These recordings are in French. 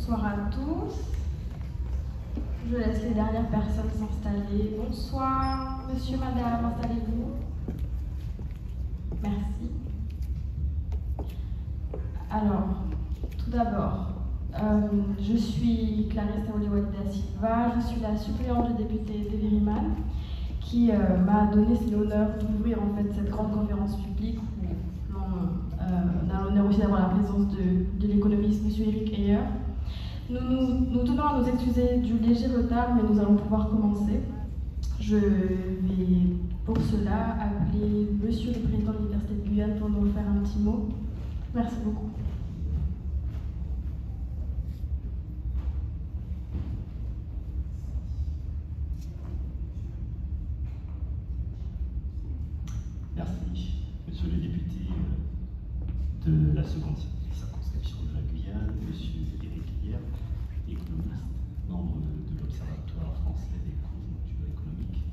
Bonsoir à tous. Je laisse les dernières personnes s'installer. Bonsoir, monsieur, madame, installez-vous. Merci. Alors, tout d'abord, je suis Clarisse Taolewali da Silva, je suis la suppléante du député Deviriman qui m'a donné l'honneur d'ouvrir en fait cette grande conférence publique où on a l'honneur aussi d'avoir la présence de l'économiste M. Eric Heyer. Nous tenons à nous excuser du léger retard, mais nous allons pouvoir commencer. Je vais pour cela appeler Monsieur le Président de l'Université de Guyane pour nous faire un petit mot. Merci beaucoup. Merci, Monsieur le député de la seconde circonscription de la Guyane, Monsieur Eric Heyer, économiste, membre de l'Observatoire français des conjonctures économiques.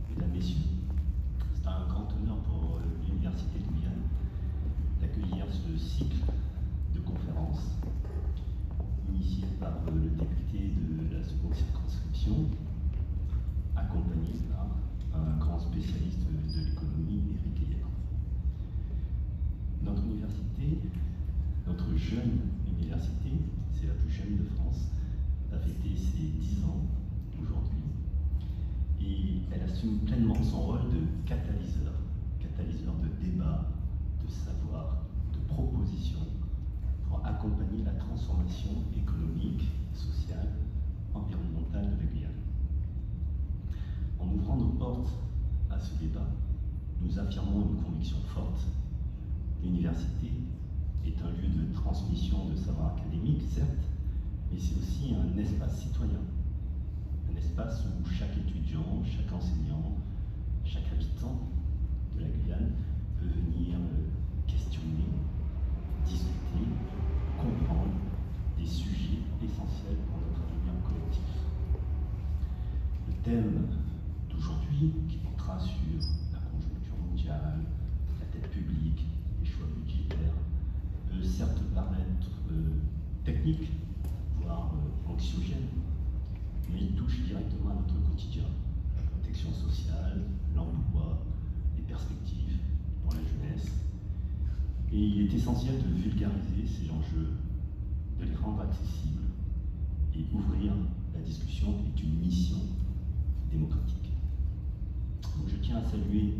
Mesdames, Messieurs, c'est un grand honneur pour l'Université de Guyane d'accueillir ce cycle de conférences initié par le député de la seconde circonscription, accompagné par un grand spécialiste de l'économie, Eric Heyer. Notre université, notre jeune université, c'est la plus jeune de France, a fêté ses 10 ans aujourd'hui et elle assume pleinement son rôle de catalyseur de débat, de savoir, de proposition pour accompagner la transformation économique, sociale, environnementale de la Guyane. En ouvrant nos portes à ce débat, nous affirmons une conviction forte. L'université est un lieu de transmission de savoir académique, certes, mais c'est aussi un espace citoyen. Un espace où chaque étudiant, chaque enseignant, chaque habitant de la Guyane peut venir questionner, discuter, comprendre des sujets essentiels pour notre avenir collectif. Le thème d'aujourd'hui, qui portera sur la conjoncture mondiale, la dette publique, les choix budgétaires, peut certes paraître technique, voire anxiogène, mais il touche directement à notre quotidien, la protection sociale, l'emploi, les perspectives pour la jeunesse. Et il est essentiel de vulgariser ces enjeux, de les rendre accessibles, et ouvrir la discussion est une mission démocratique. Donc je tiens à saluer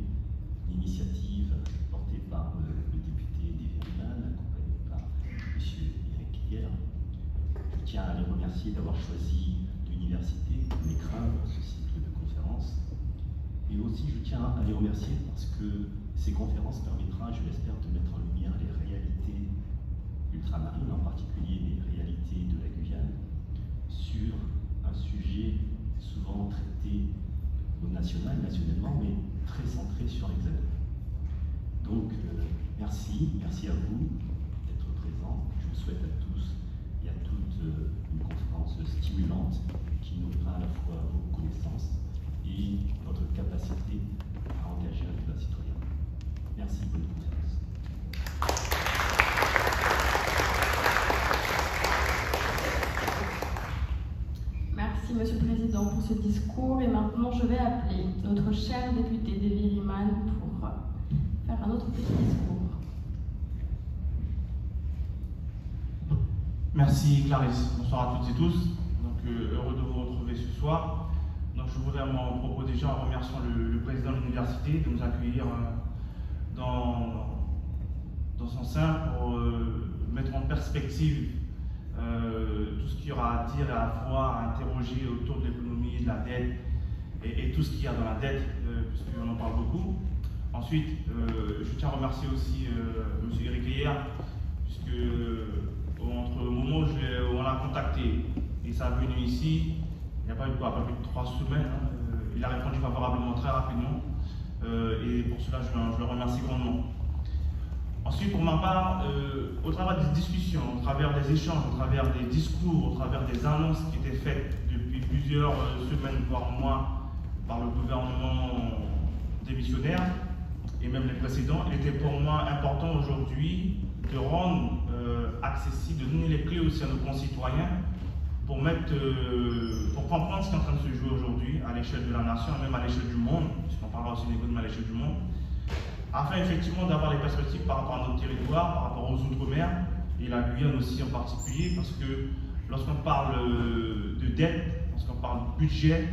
l'initiative portée par le député Deviriman, accompagné par M. Eric Heyer. Je tiens à les remercier d'avoir choisi l'université comme écrin pour ce cycle de conférences. Et aussi, je tiens à les remercier parce que ces conférences permettront, je l'espère, de mettre en lumière les réalités ultramarines, en particulier les réalités de la Guyane, sur un sujet souvent traité au nationalement, mais très centré sur l'Hexagone. Donc, merci à vous d'être présents. Je vous souhaite à tous et à toutes une conférence stimulante qui nourrira à la fois vos connaissances et votre capacité à engager un débat citoyen. Merci, bonne conférence. Merci, Monsieur le Président, pour ce discours. Et maintenant, je vais appeler notre cher député Deviriman pour faire un autre petit discours. Merci Clarisse, bonsoir à toutes et tous. Donc, heureux de vous retrouver ce soir. Donc, je voudrais à mon propos déjà en remerciant le président de l'université de nous accueillir dans son sein pour mettre en perspective tout ce qu'il y aura à dire et à la fois à interroger autour de l'économie, de la dette et tout ce qu'il y a dans la dette, puisqu'on en parle beaucoup. Ensuite, je tiens à remercier aussi M. Eric Heyer, puisque entre le moment où on l'a contacté et sa venue ici, il n'y a pas eu pas plus de 3 semaines, il a répondu favorablement très rapidement, et pour cela je le remercie grandement. Ensuite, pour ma part, au travers des discussions, au travers des échanges, au travers des discours, au travers des annonces qui étaient faites depuis plusieurs semaines, voire mois, par le gouvernement démissionnaire, et même les précédents, il était pour moi important aujourd'hui de rendre accessible, de donner les clés aussi à nos concitoyens pour comprendre ce qui est en train de se jouer aujourd'hui à l'échelle de la nation et même à l'échelle du monde, puisqu'on parlera aussi d'économie à l'échelle du monde, afin effectivement d'avoir les perspectives par rapport à notre territoire, par rapport aux Outre-mer, et la Guyane aussi en particulier, parce que lorsqu'on parle de dette, lorsqu'on parle de budget,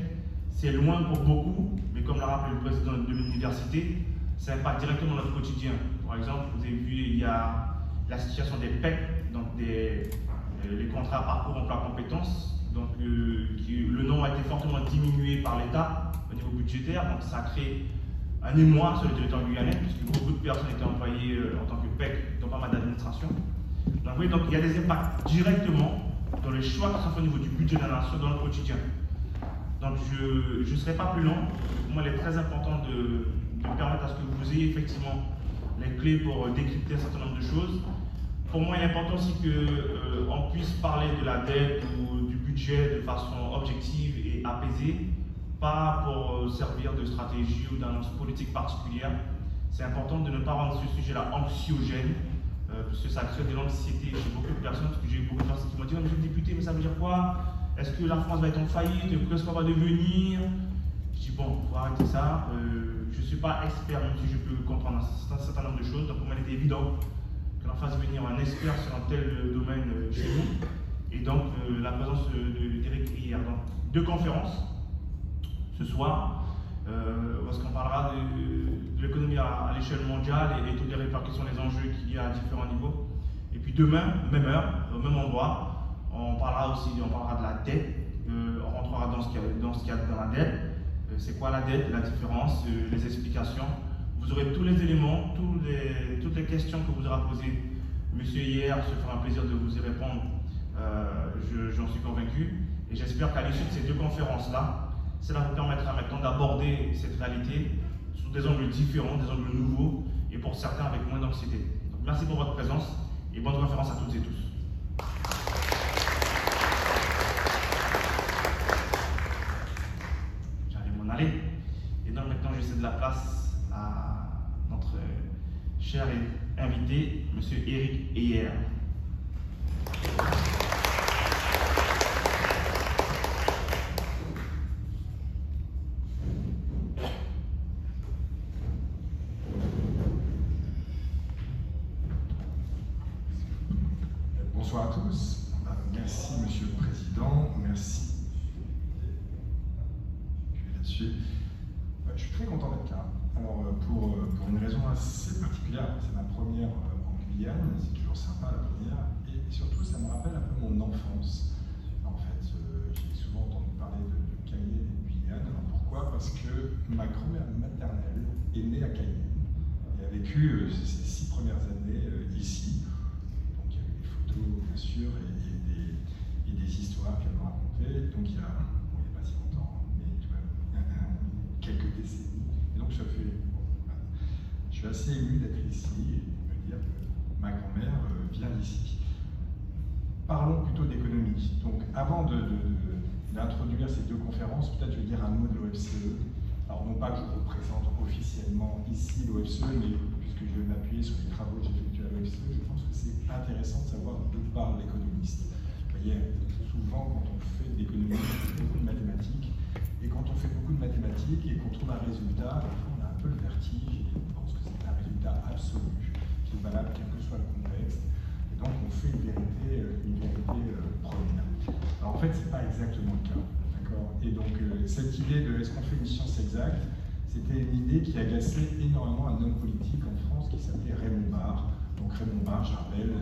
c'est loin pour beaucoup, mais comme l'a rappelé le président de l'université, ça impacte directement notre quotidien. Par exemple, vous avez vu, il y a la situation des PEC, donc les contrats parcours emploi compétences, donc le nombre a été fortement diminué par l'État au niveau budgétaire, donc ça crée un émoi sur le territoire guyanais, puisque beaucoup de personnes étaient employées en tant que PEC dans pas mal d'administrations. Donc, oui, donc il y a des impacts directement dans les choix qui sont faits au niveau du budget de la nation dans le quotidien. Donc je ne serai pas plus long. Pour moi, il est très important de permettre à ce que vous ayez effectivement les clés pour décrypter un certain nombre de choses. Pour moi, il est important aussi qu'on puisse parler de la dette ou du budget de façon objective et apaisée, pas pour servir de stratégie ou d'annonce politique particulière. C'est important de ne pas rendre ce sujet-là anxiogène, puisque ça crée de l'anxiété chez beaucoup de personnes, parce que j'ai eu beaucoup de personnes qui m'ont dit « Monsieur le député, mais ça veut dire quoi? Est-ce que la France va être en faillite? Qu'est-ce qu'on va devenir ?» Je dis « Bon, il faut arrêter ça. Je ne suis pas expert, même si je peux comprendre un certain nombre de choses. Donc pour moi, il était évident que l'on fasse venir un expert sur un tel domaine chez nous. Et donc la présence d'Éric hier. Donc 2 conférences ce soir, parce qu'on parlera de l'économie à l'échelle mondiale et toutes les répercussions, les enjeux qu'il y a à différents niveaux. Et puis demain, même heure, au même endroit, on parlera de la dette, on rentrera dans ce qu'il y a dans la dette, c'est quoi la dette, la différence, les explications. Vous aurez tous les éléments, toutes les questions que vous aurez posées. Monsieur hier se fera un plaisir de vous y répondre, j'en suis convaincu. Et j'espère qu'à l'issue de ces 2 conférences-là, cela vous permettra maintenant d'aborder cette réalité sous des angles différents, des angles nouveaux, et pour certains avec moins d'anxiété. Merci pour votre présence et bonne conférence à toutes et tous. J'arrive à m'en aller. Et donc maintenant, je cède la place à notre cher invité, M. Éric Heyer. Bonsoir à tous. Merci, Monsieur le Président. Merci. Je vais là-dessus. Je suis très content d'être là. Alors, pour une raison assez particulière, c'est ma première en Guyane. C'est toujours sympa la première. Et surtout, ça me rappelle un peu mon enfance. En fait, j'ai souvent entendu parler de Cayenne et de Guyane. Alors, pourquoi? Parce que ma grand-mère maternelle est née à Cayenne et a vécu ses 6 premières années ici. Bien sûr, et des histoires qu'elle m'a racontées. Donc il y a pas si longtemps, mais tu vois, quelques décennies. Et donc je suis assez ému d'être ici et de me dire que ma grand-mère vient d'ici. Parlons plutôt d'économie. Donc avant d'introduire ces 2 conférences, peut-être je vais dire un mot de l'OFCE. Alors non pas que je représente officiellement ici l'OFCE, mais puisque je vais m'appuyer sur les travaux que j'ai effectués à l'OFCE, je pense que c'est intéressant de savoir d'où parle l'économiste. Vous voyez, souvent quand on fait de l'économie, on fait beaucoup de mathématiques, et quand on fait beaucoup de mathématiques et qu'on trouve un résultat, parfois on a un peu le vertige, et on pense que c'est un résultat absolu, qui est valable quel que soit le contexte, et donc on fait une vérité première. Alors en fait, c'est pas exactement le cas. Et donc cette idée de est-ce qu'on fait une science exacte, c'était une idée qui agaçait énormément un homme politique en France qui s'appelait Raymond Barre. Donc Raymond Barre, je rappelle,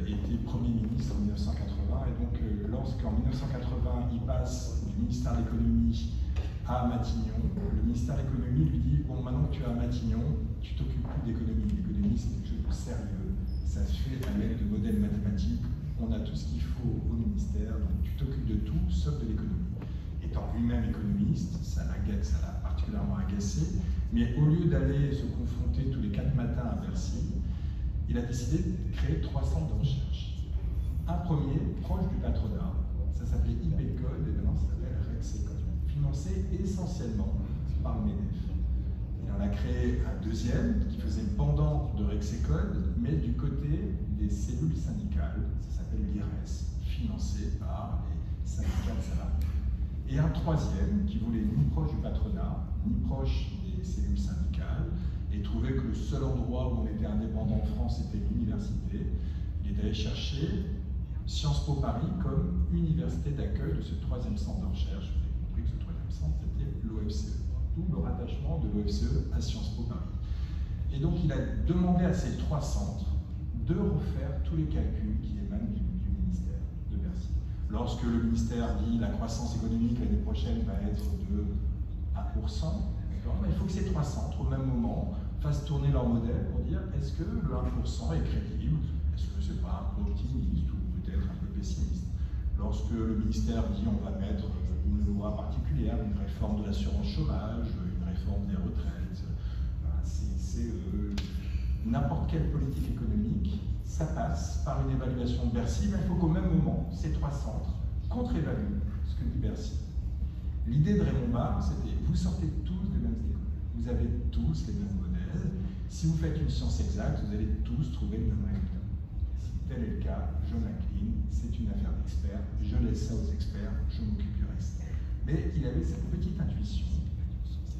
était Premier ministre en 1980, et donc lorsqu'en 1980 il passe du ministère de l'économie à Matignon, le ministère de l'économie lui dit « Bon, maintenant que tu es à Matignon, tu t'occupes plus d'économie. L'économie, c'est quelque chose de sérieux, ça se fait à l'aide de modèles mathématiques, on a tout ce qu'il faut au ministère, donc tu t'occupes de tout sauf de l'économie. » Étant lui-même économiste, ça l'a particulièrement agacé, mais au lieu d'aller se confronter tous les 4 matins à Bercy, il a décidé de créer 3 centres de recherche. Un premier, proche du patronat, ça s'appelait IPECODE, et maintenant ça s'appelle Rexecode, financé essentiellement par le MEDEF. Il en a créé un deuxième, qui faisait le pendant de Rexecode, mais du côté des cellules syndicales, ça s'appelle l'IRES, financé par les et un troisième qui voulait ni proche du patronat, ni proche des cellules syndicales, et trouvait que le seul endroit où on était indépendant en France était l'université. Il est allé chercher Sciences Po Paris comme université d'accueil de ce troisième centre de recherche. Vous avez compris que ce troisième centre, c'était l'OFCE, d'où le rattachement de l'OFCE à Sciences Po Paris. Et donc il a demandé à ces trois centres de refaire tous les calculs qui émanent du ministère de Bercy. Lorsque le ministère dit la croissance économique l'année prochaine va être de 1%, il faut que ces trois centres, au même moment, fassent tourner leur modèle pour dire est-ce que le 1% est crédible, est-ce que c'est pas un peu optimiste ou peut-être un peu pessimiste. Lorsque le ministère dit on va mettre une loi particulière, une réforme de l'assurance chômage, une réforme des retraites, n'importe quelle politique économique, ça passe par une évaluation de Bercy, mais il faut qu'au même moment, ces trois centres contre-évaluent ce que dit Bercy. L'idée de Raymond Barre, c'était vous sortez tous des mêmes écoles, vous avez tous les mêmes modèles, si vous faites une science exacte, vous allez tous trouver le même résultat. Si tel est le cas, je m'incline, c'est une affaire d'experts, je laisse ça aux experts, je m'occupe du reste. Mais il avait cette petite intuition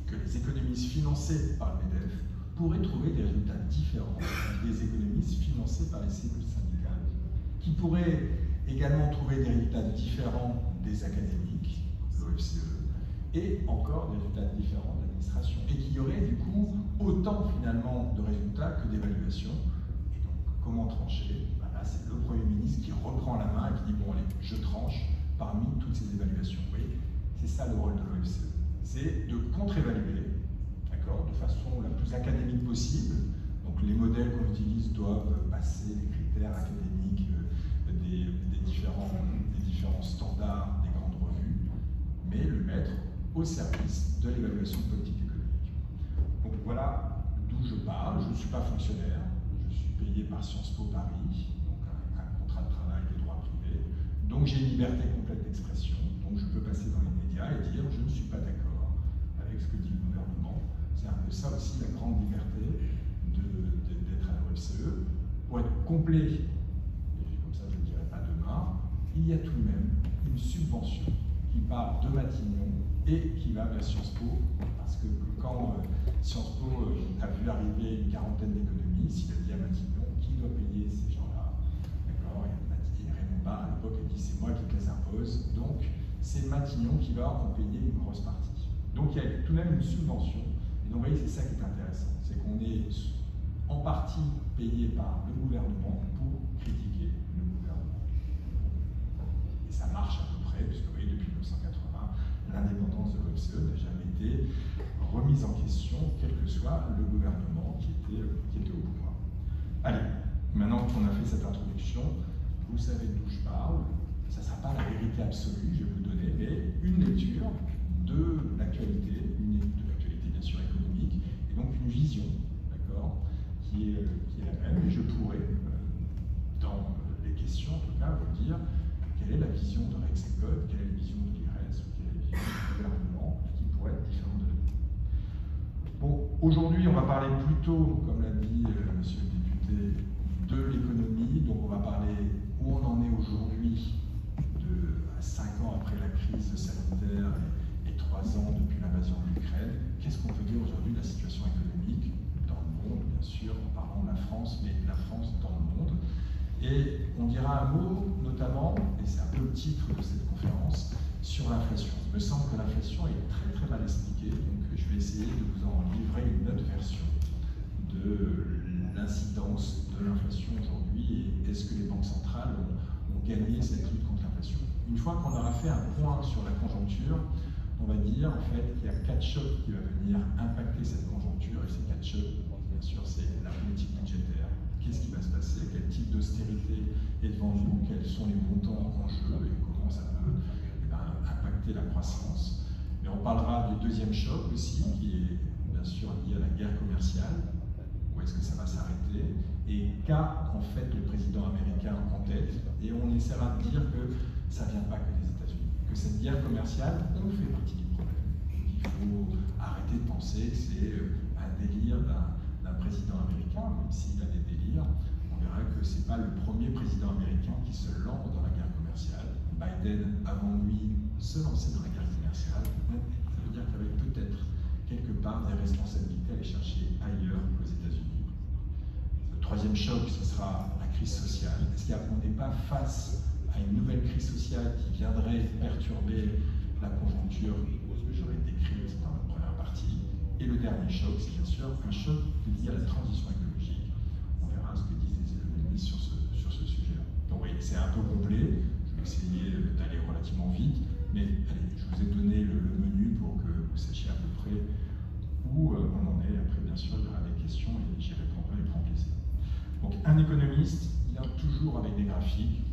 que les économistes financés par le MEDEF pourraient trouver des résultats différents des économistes financés par les cellules syndicales, qui pourraient également trouver des résultats différents des académiques, l'OFCE, et encore des résultats différents de l'administration, et qui y aurait du coup autant finalement de résultats que d'évaluations. Et donc, comment trancher? Là, c'est le Premier ministre qui reprend la main et qui dit bon allez, je tranche parmi toutes ces évaluations. Vous voyez, c'est ça le rôle de l'OFCE, c'est de contre-évaluer, d'accord, de façon la plus académique possible. Donc les modèles qu'on utilise doivent passer les critères académiques des différents standards des grandes revues, mais le mettre au service de l'évaluation politique économique. Donc voilà d'où je parle. Je ne suis pas fonctionnaire, je suis payé par Sciences Po Paris, donc un contrat de travail de droit privé. Donc j'ai une liberté complète d'expression, donc je peux passer dans les médias et dire je ne suis pas d'accord avec ce que dit le gouvernement. C'est un peu ça aussi la grande liberté d'être à l'OFCE. Pour être complet, et comme ça je ne dirai pas demain, il y a tout de même une subvention qui part de Matignon et qui va vers Sciences Po, parce que quand Sciences Po a vu arriver une quarantaine d'économistes, il a dit à Matignon qui doit payer ces gens-là. D'accord, et Raymond Barre à l'époque a dit c'est moi qui te les impose, donc c'est Matignon qui va en payer une grosse partie. Donc il y a tout de même une subvention. Et donc vous voyez, c'est ça qui est intéressant, c'est qu'on est en partie payé par le gouvernement pour critiquer le gouvernement. Et ça marche à peu près, puisque vous voyez, depuis 1980, l'indépendance de l'OFCE n'a jamais été remise en question, quel que soit le gouvernement qui était au pouvoir. Allez, maintenant qu'on a fait cette introduction, vous savez d'où je parle. Ça ne sera pas la vérité absolue, je vais vous donner, mais une lecture de l'actualité, bien sûr économique, et donc une vision, d'accord, qui est la même. Et je pourrais, dans les questions en tout cas, vous dire quelle est la vision de Rexecode, quelle est la vision de l'IRES, quelle est la vision du gouvernement, qui pourrait être différente de la mienne. Bon, aujourd'hui, on va parler plutôt, comme l'a dit monsieur le député, de l'économie. Donc on va parler où on en est aujourd'hui, 5 ans après la crise sanitaire et 3 ans depuis l'invasion de l'Ukraine. Qu'est-ce qu'on peut dire aujourd'hui de la situation économique dans le monde, bien sûr, en parlant de la France, mais la France dans le monde. Et on dira un mot, notamment, et c'est un peu le titre de cette conférence, sur l'inflation. Il me semble que l'inflation est très très mal expliquée, donc je vais essayer de vous en livrer une autre version de l'incidence de l'inflation aujourd'hui et est-ce que les banques centrales ont gagné cette lutte contre l'inflation. Une fois qu'on aura fait un point sur la conjoncture, on va dire en fait qu'il y a 4 chocs qui vont venir impacter cette conjoncture, et ces 4 chocs, bien sûr, c'est la politique budgétaire. Qu'est-ce qui va se passer? Quel type d'austérité est devant nous? Quels sont les montants en jeu et comment ça peut impacter la croissance? Mais on parlera du deuxième choc aussi, qui est bien sûr lié à la guerre commerciale. Où est-ce que ça va s'arrêter? Et qu'a en fait le président américain en tête? Et on essaiera de dire que ça ne vient pas que des États-Unis, que cette guerre commerciale, on fait partie du problème. Il faut arrêter de penser que c'est un délire d'un président américain, même s'il a des délires. On verra que ce n'est pas le premier président américain qui se lance dans la guerre commerciale. Biden, avant lui, se lancer dans la guerre commerciale, ça veut dire qu'il y avait peut-être quelque part des responsabilités à aller chercher ailleurs qu'aux États-Unis. Le troisième choc, ce sera la crise sociale. Est-ce qu'on n'est pas face à une nouvelle crise sociale qui viendrait perturber la conjoncture que j'aurais décrite dans la première partie? Et le dernier choc, c'est bien sûr un choc lié à la transition écologique. On verra ce que disent les économistes sur ce sujet-là. Donc oui, c'est un peu complet. Je vais essayer d'aller relativement vite. Mais allez, je vous ai donné le menu pour que vous sachiez à peu près où on en est. Après, bien sûr, il y aura des questions et j'y répondrai avec grand plaisir. Donc, un économiste vient toujours avec des graphiques.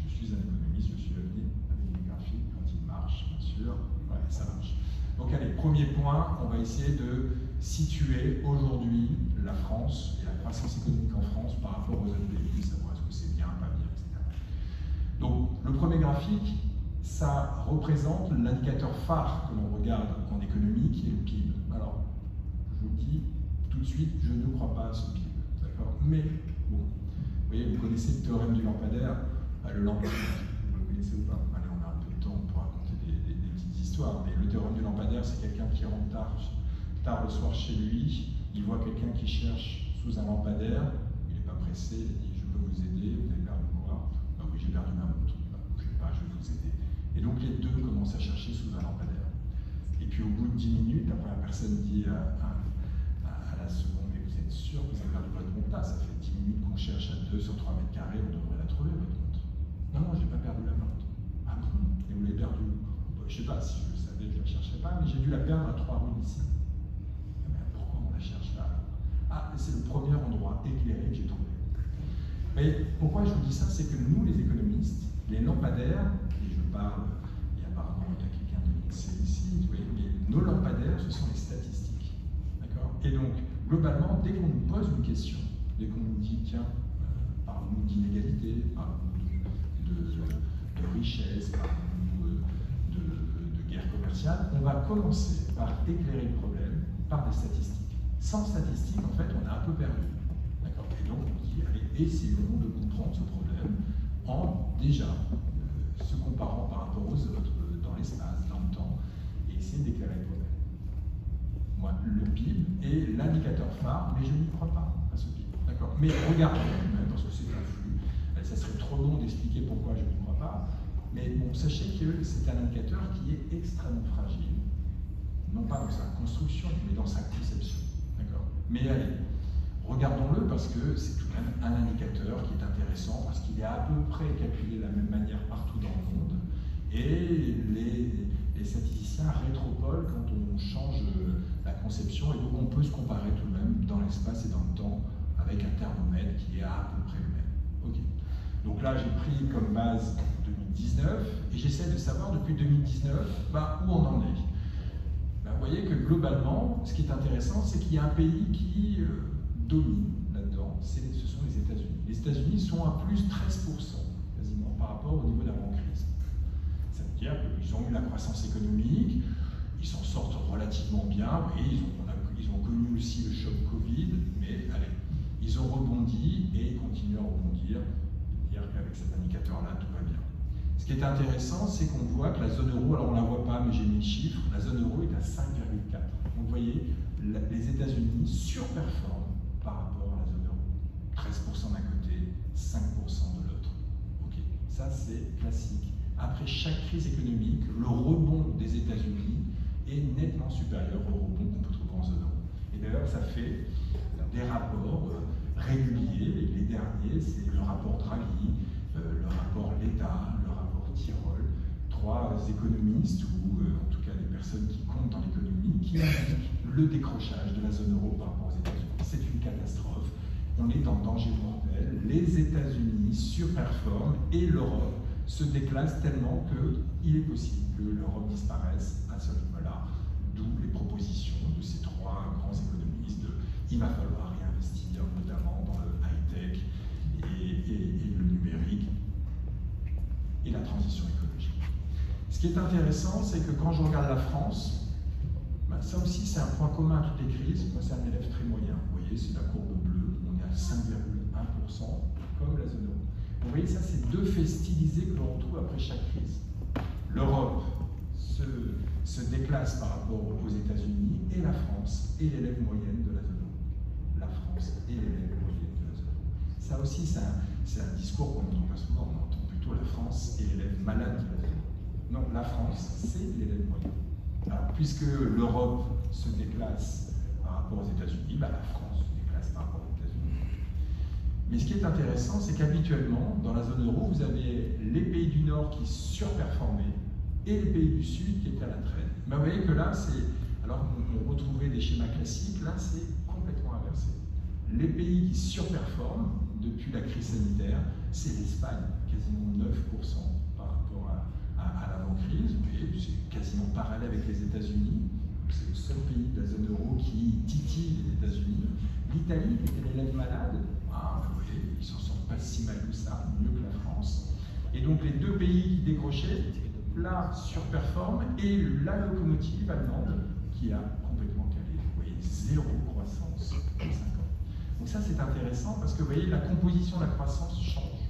Je suis un économiste, je suis venu avec des graphiques quand ils marchent, bien sûr. Ouais, ça marche. Donc, allez, premier point, on va essayer de situer aujourd'hui la France et la croissance économique en France par rapport aux autres pays, savoir est-ce que c'est bien, pas bien, etc. Donc, le premier graphique, ça représente l'indicateur phare que l'on regarde en économie, qui est le PIB. Alors, je vous le dis tout de suite, je ne crois pas à ce PIB, d'accord? Mais, bon, vous voyez, vous connaissez le théorème du lampadaire, le lampadaire, vous le connaissez ou pas? Allez, on a un peu de temps pour raconter des petites histoires, mais le théorème du lampadaire, c'est quelqu'un qui rentre tard le soir chez lui, il voit quelqu'un qui cherche sous un lampadaire, il n'est pas pressé, il dit, je peux vous aider, vous avez perdu quoi? Ah oui, j'ai perdu ma montre. Je vais vous aider. Et donc les deux commencent à chercher sous un lampadaire. Et puis au bout de 10 minutes, la première personne dit à la seconde, mais vous êtes sûr que vous avez perdu votre montre? Ça fait 10 minutes qu'on cherche à 2 sur 3 mètres carrés, on devrait la trouver, votre montre. Non, je n'ai pas perdu la montre. Ah bon? Et vous l'avez perdue? Je ne sais pas, si je le savais, je ne la chercherais pas, mais j'ai dû la perdre à 3 rues d'ici. Mais pourquoi on la cherche là? Ah, c'est le premier endroit éclairé que j'ai trouvé. Mais pourquoi je vous dis ça? C'est que nous, les économistes, les lampadaires, et je parle, et apparemment il y a quelqu'un de l'INSEE ici, oui, mais nos lampadaires, ce sont les statistiques. D'accord? Et donc, globalement, dès qu'on nous pose une question, dès qu'on nous dit, tiens, parle-nous d'inégalité, parle-nous de richesse, parle-nous de guerre commerciale, on va commencer par éclairer le problème par des statistiques. Sans statistiques, en fait, on est un peu perdu. D'accord? Et donc, on dit, allez, essayons de comprendre ce problème en déjà se comparant par rapport aux autres, dans l'espace, dans le temps, et essayer d'éclairer le problème. Moi, le PIB est l'indicateur phare, mais je n'y crois pas à ce PIB. D'accord? Mais regardez même, parce que c'est un flux, ça serait trop long d'expliquer pourquoi je n'y crois pas, mais bon, sachez que c'est un indicateur qui est extrêmement fragile, non pas dans sa construction, mais dans sa conception. D'accord? Mais allez, regardons-le parce que c'est tout de même un indicateur qui est intéressant parce qu'il est à peu près calculé de la même manière partout dans le monde et les statisticiens rétropolent quand on change la conception et donc on peut se comparer tout de même dans l'espace et dans le temps avec un thermomètre qui est à peu près le même. Ok. Donc là j'ai pris comme base 2019 et j'essaie de savoir depuis 2019 où on en est. Vous voyez que globalement ce qui est intéressant c'est qu'il y a un pays qui domine là-dedans, ce sont les États-Unis. Les États-Unis sont à plus 13% quasiment par rapport au niveau d'avant-crise. Ça veut dire qu'ils ont eu la croissance économique, ils s'en sortent relativement bien, oui, ils ont connu aussi le choc Covid, mais allez, ils ont rebondi et ils continuent à rebondir, dire qu'avec cet indicateur-là, tout va bien. Ce qui est intéressant, c'est qu'on voit que la zone euro, alors on ne la voit pas, mais j'ai mis le chiffre, la zone euro est à 5,4. Donc vous voyez, les États-Unis surperforment par rapport à la zone euro. 13% d'un côté, 5% de l'autre. Ok, ça c'est classique. Après chaque crise économique, le rebond des États-Unis est nettement supérieur au rebond qu'on peut trouver en zone euro. Et d'ailleurs, ça fait des rapports réguliers. Les derniers, c'est le rapport Draghi, le rapport Letta, le rapport Tirole, trois économistes, ou en tout cas des personnes qui comptent dans l'économie, qui indiquent le décrochage de la zone euro par rapport aux États-Unis. C'est une catastrophe. On est dans le danger mortel. Les États-Unis surperforment et l'Europe se déclasse tellement qu'il est possible que l'Europe disparaisse à ce rythme-là. D'où les propositions de ces trois grands économistes de il va falloir réinvestir notamment dans le high-tech et le numérique et la transition écologique. Ce qui est intéressant, c'est que quand je regarde la France, ça aussi c'est un point commun à toutes les crises. Moi c'est un élève très moyen, vous voyez, c'est la courbe bleue, on est à 5,1% comme la zone euro. Vous voyez, ça, c'est deux faits stylisés que l'on retrouve après chaque crise. L'Europe se déclasse par rapport aux États-Unis, et la France est l'élève moyenne de la zone euro. La France est l'élève moyenne de la zone euro. Ça aussi, c'est un discours qu'on n'entend pas souvent. On entend plutôt la France est l'élève malade de la zone euro. Non, la France, c'est l'élève moyen. Alors, puisque l'Europe se déclasse par rapport aux États-Unis, la France se déclace par rapport aux États-Unis. Mais ce qui est intéressant, c'est qu'habituellement, dans la zone euro, vous avez les pays du Nord qui surperformaient et les pays du Sud qui étaient à la traîne. Mais vous voyez que là, alors qu'on retrouvait des schémas classiques, là, c'est complètement inversé. Les pays qui surperforment depuis la crise sanitaire, c'est l'Espagne, quasiment 9% par rapport à l'avant-crise. Vous voyez, c'est quasiment parallèle avec les États-Unis. C'est le seul pays de la zone euro qui titille les États-Unis. L'Italie, qui était l'élève malade, vous voyez, ils s'en sortent pas si mal que ça, mieux que la France. Et donc les deux pays qui décrochaient, là, surperforment, et la locomotive allemande qui a complètement calé. Vous voyez, zéro croissance en 5 ans. Donc ça, c'est intéressant parce que vous voyez, la composition de la croissance change.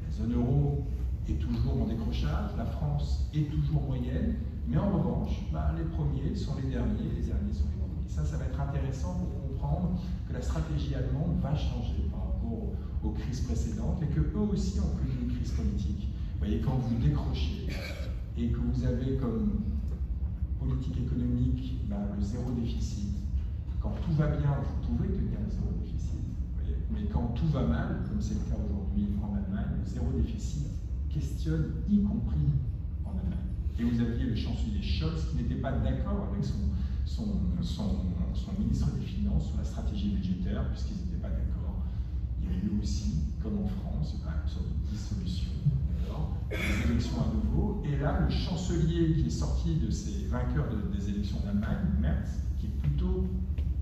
La zone euro est toujours en décrochage, la France est toujours moyenne, mais en revanche, les premiers sont les derniers, et les derniers sont les premiers. Ça va être intéressant pour comprendre que la stratégie allemande va changer par rapport aux crises précédentes et qu'eux aussi ont connu une crise politique. Vous voyez, quand vous décrochez et que vous avez comme politique économique le zéro déficit, quand tout va bien, vous pouvez tenir le zéro déficit. Vous voyez, mais quand tout va mal, comme c'est le cas aujourd'hui en Allemagne, le zéro déficit questionne, y compris en Allemagne. Et vous aviez le chancelier Scholz qui n'était pas d'accord avec son ministre des Finances sur la stratégie budgétaire, puisqu'ils n'étaient pas d'accord. Il y a eu aussi, comme en France, une sorte de dissolution, des élections à nouveau. Et là, le chancelier qui est sorti de ces vainqueurs des élections d'Allemagne, Merz, qui est plutôt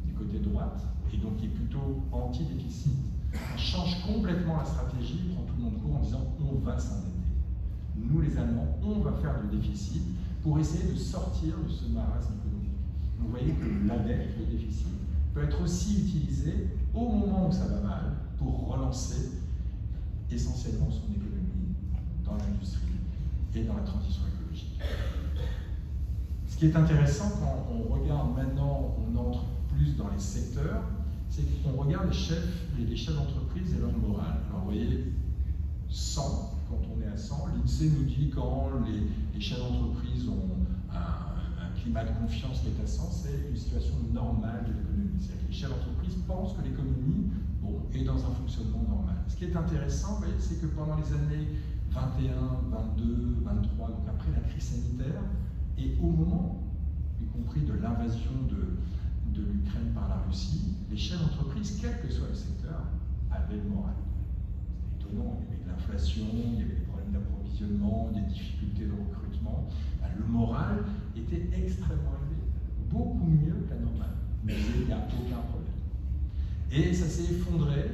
du côté droite, et donc qui est plutôt anti-déficit, change complètement la stratégie, prend tout le monde court en disant on va s'endetter. Nous, les Allemands, on va faire du déficit pour essayer de sortir de ce marasme économique. Vous voyez que la dette, le déficit, peut être aussi utilisé au moment où ça va mal pour relancer essentiellement son économie dans l'industrie et dans la transition écologique. Ce qui est intéressant quand on regarde maintenant, on entre plus dans les secteurs, c'est qu'on regarde les chefs d'entreprise et leur morale. Alors vous voyez, 100, quand on est à 100, l'INSEE nous dit quand les chefs d'entreprise ont un climat de confiance qui est à 100, c'est une situation normale de l'économie. C'est-à-dire que les chefs d'entreprise pensent que l'économie est dans un fonctionnement normal. Ce qui est intéressant, vous voyez, c'est que pendant les années 21, 22, 23, donc après la crise sanitaire, et au moment, y compris de l'invasion de l'Ukraine par la Russie, les chefs d'entreprise, quel que soit le secteur, avaient le moral. C'est étonnant, il y avait de l'inflation, il y avait des problèmes d'approvisionnement, des difficultés de recrutement. Le moral était extrêmement élevé, beaucoup mieux que la normale, mais il n'y a aucun problème. Et ça s'est effondré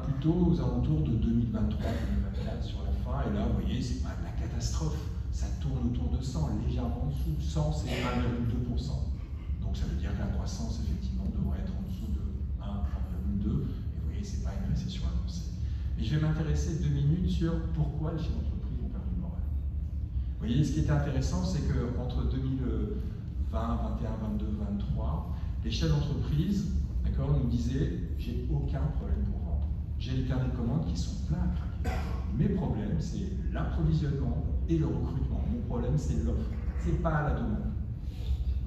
plutôt aux alentours de 2023-2024 sur la fin, et là, vous voyez, c'est pas de la catastrophe, ça tourne autour de 100, légèrement en dessous. 100, c'est 1,2%. Donc ça veut dire que la croissance, effectivement, devrait être en dessous de 1,2. Et vous voyez, c'est pas une récession annoncée. Mais je vais m'intéresser 2 minutes sur pourquoi les chefs d'entreprise ont perdu le moral. Vous voyez, ce qui était intéressant, c'est qu'entre 2020, 2021, 2022, 2023, les chefs d'entreprise nous disaient « j'ai aucun problème pour vendre. J'ai les carnets de commandes qui sont pleins à craquer. Mes problèmes, c'est l'approvisionnement et le recrutement. Mon problème, c'est l'offre. C'est pas la demande. »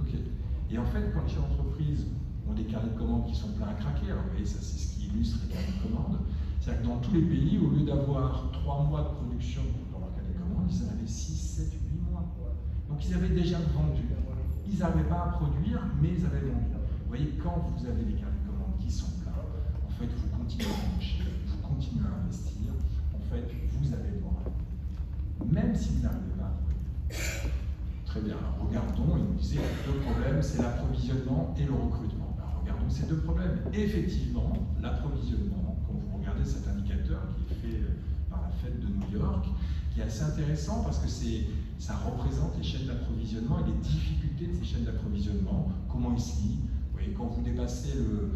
Okay. Et en fait, quand les chefs d'entreprise ont des carnets de commandes qui sont pleins à craquer, alors vous voyez, ça c'est ce qui illustre les carnets de commandes, c'est-à-dire que dans tous les pays, au lieu d'avoir 3 mois de production dans leur carnet de commandes, ils en avaient 6, 7, 8 mois. Donc ils avaient déjà vendu. Ils n'arrivaient pas à produire, mais ils avaient vendu. Vous voyez, quand vous avez des carnets de commandes qui sont pleins, en fait, vous continuez à embaucher, vous continuez à investir, en fait, vous avez le moral. Même si vous n'arrivez pas à produire. Très bien, alors regardons, il nous disait deux problèmes, c'est l'approvisionnement et le recrutement. Alors regardons ces deux problèmes. Et effectivement, l'approvisionnement, quand vous regardez cet indicateur qui est fait par la Fed de New York, qui est assez intéressant parce que ça représente les chaînes d'approvisionnement et les difficultés de ces chaînes d'approvisionnement, comment ils se lient. Vous voyez, quand vous dépassez le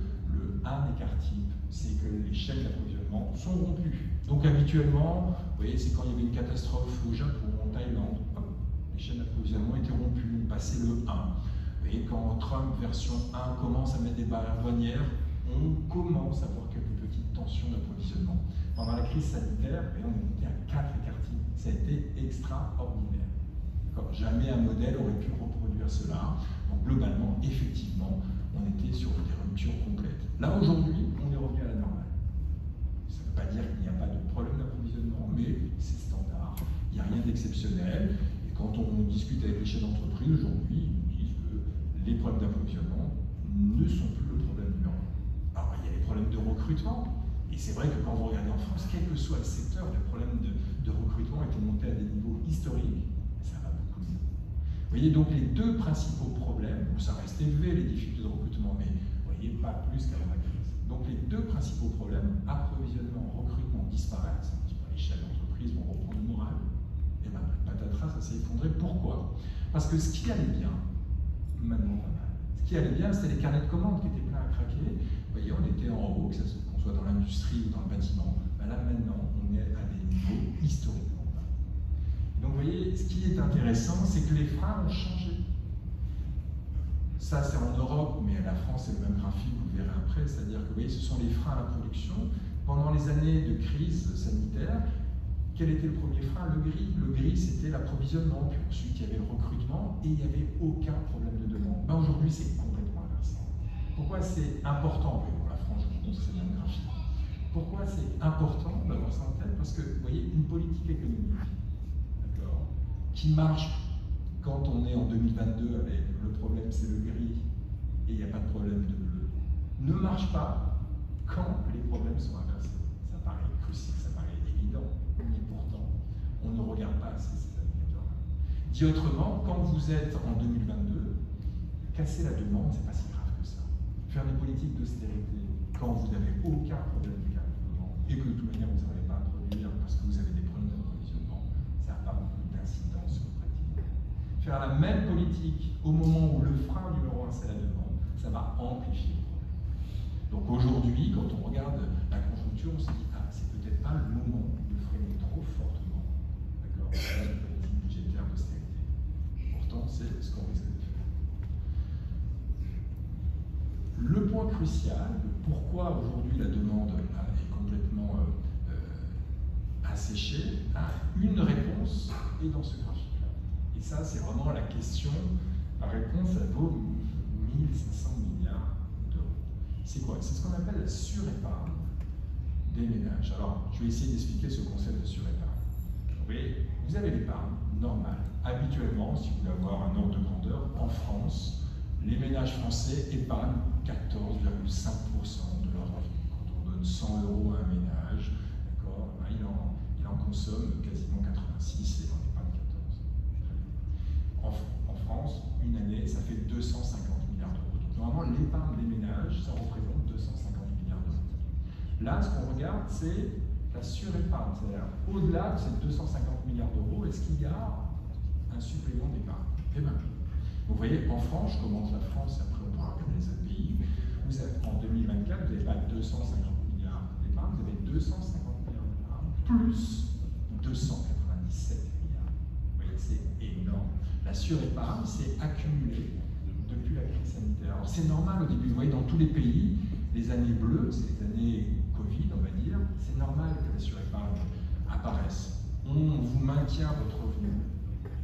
1 écart type, c'est que les chaînes d'approvisionnement d'approvisionnement sont rompus. Donc habituellement, vous voyez, c'est quand il y avait une catastrophe au Japon, en Thaïlande, hop, les chaînes d'approvisionnement étaient rompues, on passait le 1. Vous voyez, quand Trump version 1 commence à mettre des barrières douanières, on commence à voir quelques petites tensions d'approvisionnement. Pendant la crise sanitaire, on est monté à 4 écartines. Ça a été extraordinaire. Jamais un modèle aurait pu reproduire cela. Donc globalement, effectivement, on était sur des ruptures complètes. Là, aujourd'hui, on est revenu à la normale. Ça ne veut pas dire qu'il n'y a pas de problème d'approvisionnement, mais c'est standard. Il n'y a rien d'exceptionnel. Et quand on discute avec les chefs d'entreprise aujourd'hui, ils nous disent que les problèmes d'approvisionnement ne sont plus le problème numéro 1. Alors, il y a les problèmes de recrutement. Et c'est vrai que quand vous regardez en France, quel que soit le secteur, les problèmes de recrutement étaient montés à des niveaux historiques. Ça va beaucoup mieux. Vous voyez, donc les deux principaux problèmes, ça reste élevé les difficultés de recrutement, mais vous voyez, pas plus qu'avant la crise. Donc les deux principaux problèmes, approvisionnement, recrutement, disparaissent. Un petit peu les chefs d'entreprise vont reprendre le moral. Et bien, patatras, ça s'est effondré. Pourquoi? Parce que ce qui allait bien, maintenant pas mal. Ce qui allait bien, c'était les carnets de commandes qui étaient pleins à craquer. Vous voyez, on était en haut, qu'on soit dans l'industrie ou dans le bâtiment. Ben là, maintenant, on est à des niveaux historiquement bas. Donc, vous voyez, ce qui est intéressant, c'est que les freins ont changé. Ça, c'est en Europe, mais la France, c'est le même graphique, vous le verrez après. C'est-à-dire que, vous voyez, ce sont les freins à la production. Pendant les années de crise sanitaire, quel était le premier frein? Le gris. Le gris, c'était l'approvisionnement. Puis ensuite, il y avait le recrutement et il n'y avait aucun problème de demande. Ben, aujourd'hui, c'est complètement inversé. Pourquoi c'est important? Pour la France, je vous montre ces mêmes graphiques. Pourquoi c'est important d'avoir ça en tête? Parce que, vous voyez, une politique économique, d'accord, qui marche quand on est en 2022 avec le problème c'est le gris et il n'y a pas de problème de bleu, ne marche pas quand les problèmes sont inversés. Ça paraît crucial, ça paraît évident, mais pourtant, on ne regarde pas assez ces indicateurs-là. Dit autrement, quand vous êtes en 2022, casser la demande, c'est pas si grave que ça. Faire des politiques d'austérité quand vous n'avez aucun problème de carburant et que de toute manière vous n'arrivez pas à produire parce que vous avez des problèmes d'approvisionnement, ça n'a pas beaucoup d'incidence sur votre activité. Faire la même politique au moment où le frein numéro 1 c'est la demande, ça va amplifier le problème. Donc aujourd'hui, quand on regarde la conjoncture, on se dit ah, c'est peut-être pas le moment de freiner trop fortement, d'accord, la politique budgétaire d'austérité. Pourtant, c'est ce qu'on risque de faire. Le point crucial de pourquoi aujourd'hui la demande est complètement asséchée, une réponse est dans ce graphique-là. Et ça, c'est vraiment la question. La réponse, elle vaut 1500 milliards d'euros. C'est quoi? C'est ce qu'on appelle la surépargne des ménages. Alors, je vais essayer d'expliquer ce concept de surépargne. Vous voyez, vous avez l'épargne normale. Habituellement, si vous voulez avoir un ordre de grandeur, en France, les ménages français épargnent 14,5% de leur revenu. Quand on donne 100 € à un ménage, d'accord, il en consomme quasiment 86 et on épargne 14. En France, une année, ça fait 250 milliards d'euros. Donc normalement, l'épargne des ménages, ça représente 250 milliards d'euros. Là, ce qu'on regarde, c'est la surépargne. C'est-à-dire, au-delà de ces 250 milliards d'euros, est-ce qu'il y a un supplément d'épargne? Eh bien, vous voyez, en France, je commente la France, et après on pourra regarder les autres pays, vous avez, en 2024, vous n'avez pas 250 milliards d'épargne, vous avez 250 milliards d'épargne, plus 297 milliards. Vous voyez, c'est énorme. La surépargne s'est accumulée depuis la crise sanitaire. Alors c'est normal au début, vous voyez, dans tous les pays, les années bleues, c'est les années Covid, on va dire, c'est normal que la surépargne apparaisse. On vous maintient votre revenu,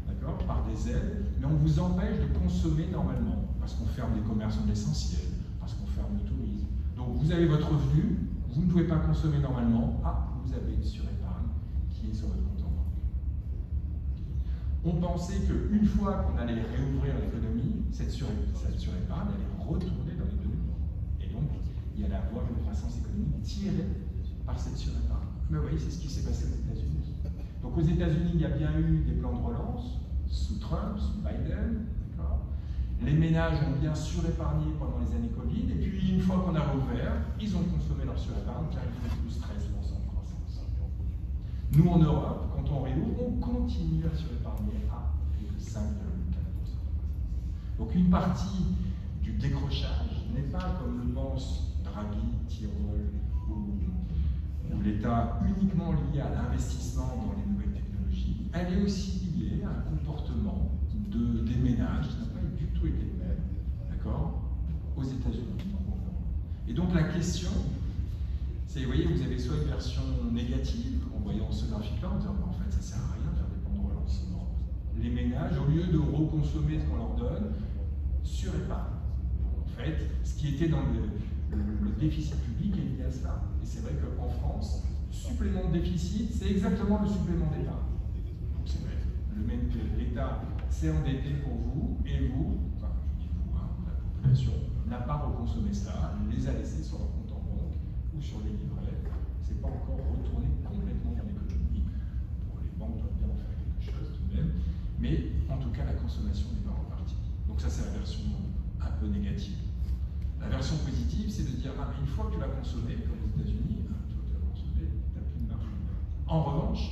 d'accord, par des aides, mais on vous empêche de consommer normalement, parce qu'on ferme les commerces non essentiels, parce qu'on ferme le tourisme. Donc vous avez votre revenu, vous ne pouvez pas consommer normalement, vous avez une surépargne qui est sur votre compte en banque. On pensait qu'une fois qu'on allait réouvrir l'économie, cette surépargne allait retourner dans l'économie. Et donc, il y allait avoir une croissance économique tirée par cette surépargne. Mais vous voyez, c'est ce qui s'est passé aux États-Unis. Donc aux États-Unis, il y a bien eu des plans de relance, sous Trump, sous Biden, d'accord. Les ménages ont bien surépargné pendant les années Covid, et puis une fois qu'on a rouvert, ils ont consommé leur surépargne, car ils font plus 13% de croissance. Nous, en Europe, quand on réouvre, on continue à surépargner à 5,4%. Donc une partie du décrochage n'est pas, comme le pensent Draghi, Tirole ou ou l'État uniquement lié à l'investissement dans les nouvelles technologies, elle est aussi liée à un comportement des ménages qui n'a pas du tout été le même, d'accord, aux États-Unis. Et donc la question, c'est, vous voyez, vous avez soit une version négative, en voyant ce graphique-là, en disant, en fait, ça sert à rien de faire des plans de relancement. Les ménages, au lieu de reconsommer ce qu'on leur donne, surépargnent. En fait, ce qui était dans le déficit public est lié à cela. Et c'est vrai qu'en France, supplément de déficit, c'est exactement le supplément d'État. Donc c'est vrai, le même que l'État s'est endetté pour vous, et vous, enfin je dis vous, hein, la population, n'a pas reconsommé ça, les a laissés sur leur compte en banque ou sur les livrets. C'est pas encore retourné complètement dans l'économie. Bon, les banques doivent bien en faire quelque chose tout de même, mais en tout cas la consommation n'est pas repartie. Donc ça c'est la version un peu négative. La version positive, c'est de dire, ah mais une fois que tu l'as consommé, comme aux États-Unis, une fois que tu l'as consommé, tu n'as plus de marge. En revanche,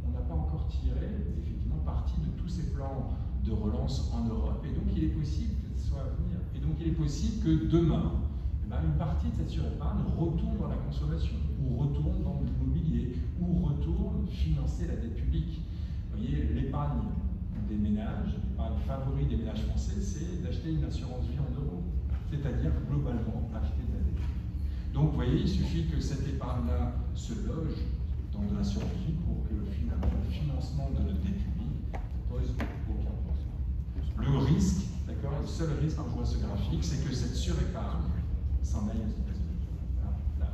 on n'a pas encore tiré effectivement parti de tous ces plans de relance en Europe, et donc il est possible que ce soit à venir. Et donc il est possible que demain, une partie de cette surépargne retourne dans la consommation, ou retourne dans l'immobilier, ou retourne financer la dette publique. Vous voyez, l'épargne des ménages, l'épargne favori des ménages français, c'est d'acheter une assurance vie en euros, c'est-à-dire globalement acheter de la dette. Donc vous voyez, il suffit que cette épargne-là se loge dans de l'assurance vie pour que finalement le financement de notre dette publique ne pose aucun problème. Le risque, d'accord, le seul risque quand je vois ce graphique, c'est que cette surépargne s'en aille aux États-Unis. Là,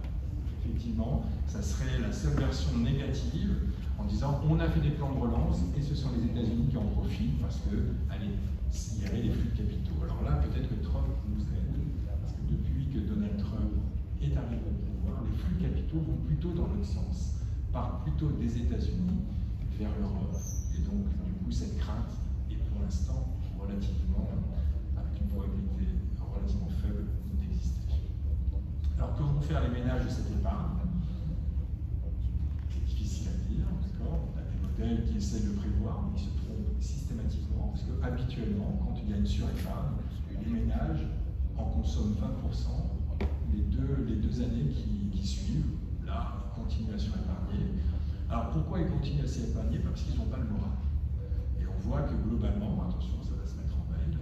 effectivement, ça serait la seule version négative en disant on a fait des plans de relance et ce sont les États-Unis qui en profitent parce que, allez, il y avait des flux de capitaux. Alors là, peut-être que Trump nous aide, parce que depuis que Donald Trump est arrivé au pouvoir, les flux de capitaux vont plutôt dans l'autre sens, partent plutôt des États-Unis vers l'Europe. Et donc, du coup, cette crainte est pour l'instant relativement, avec une probabilité relativement faible d'exister. Alors, que vont faire les ménages de cette épargne? C'est difficile à dire, d'accord? On a des modèles qui essaient de le prévoir, mais ils se trompent systématiquement, parce que habituellement, quand il y a une surépargne, les ménages en consomment 20% les deux années qui suivent. Là, ils continuent à surépargner. Alors, pourquoi ils continuent à s'épargner? Parce qu'ils n'ont pas le moral. Et on voit que globalement, attention, ça va se mettre en veille.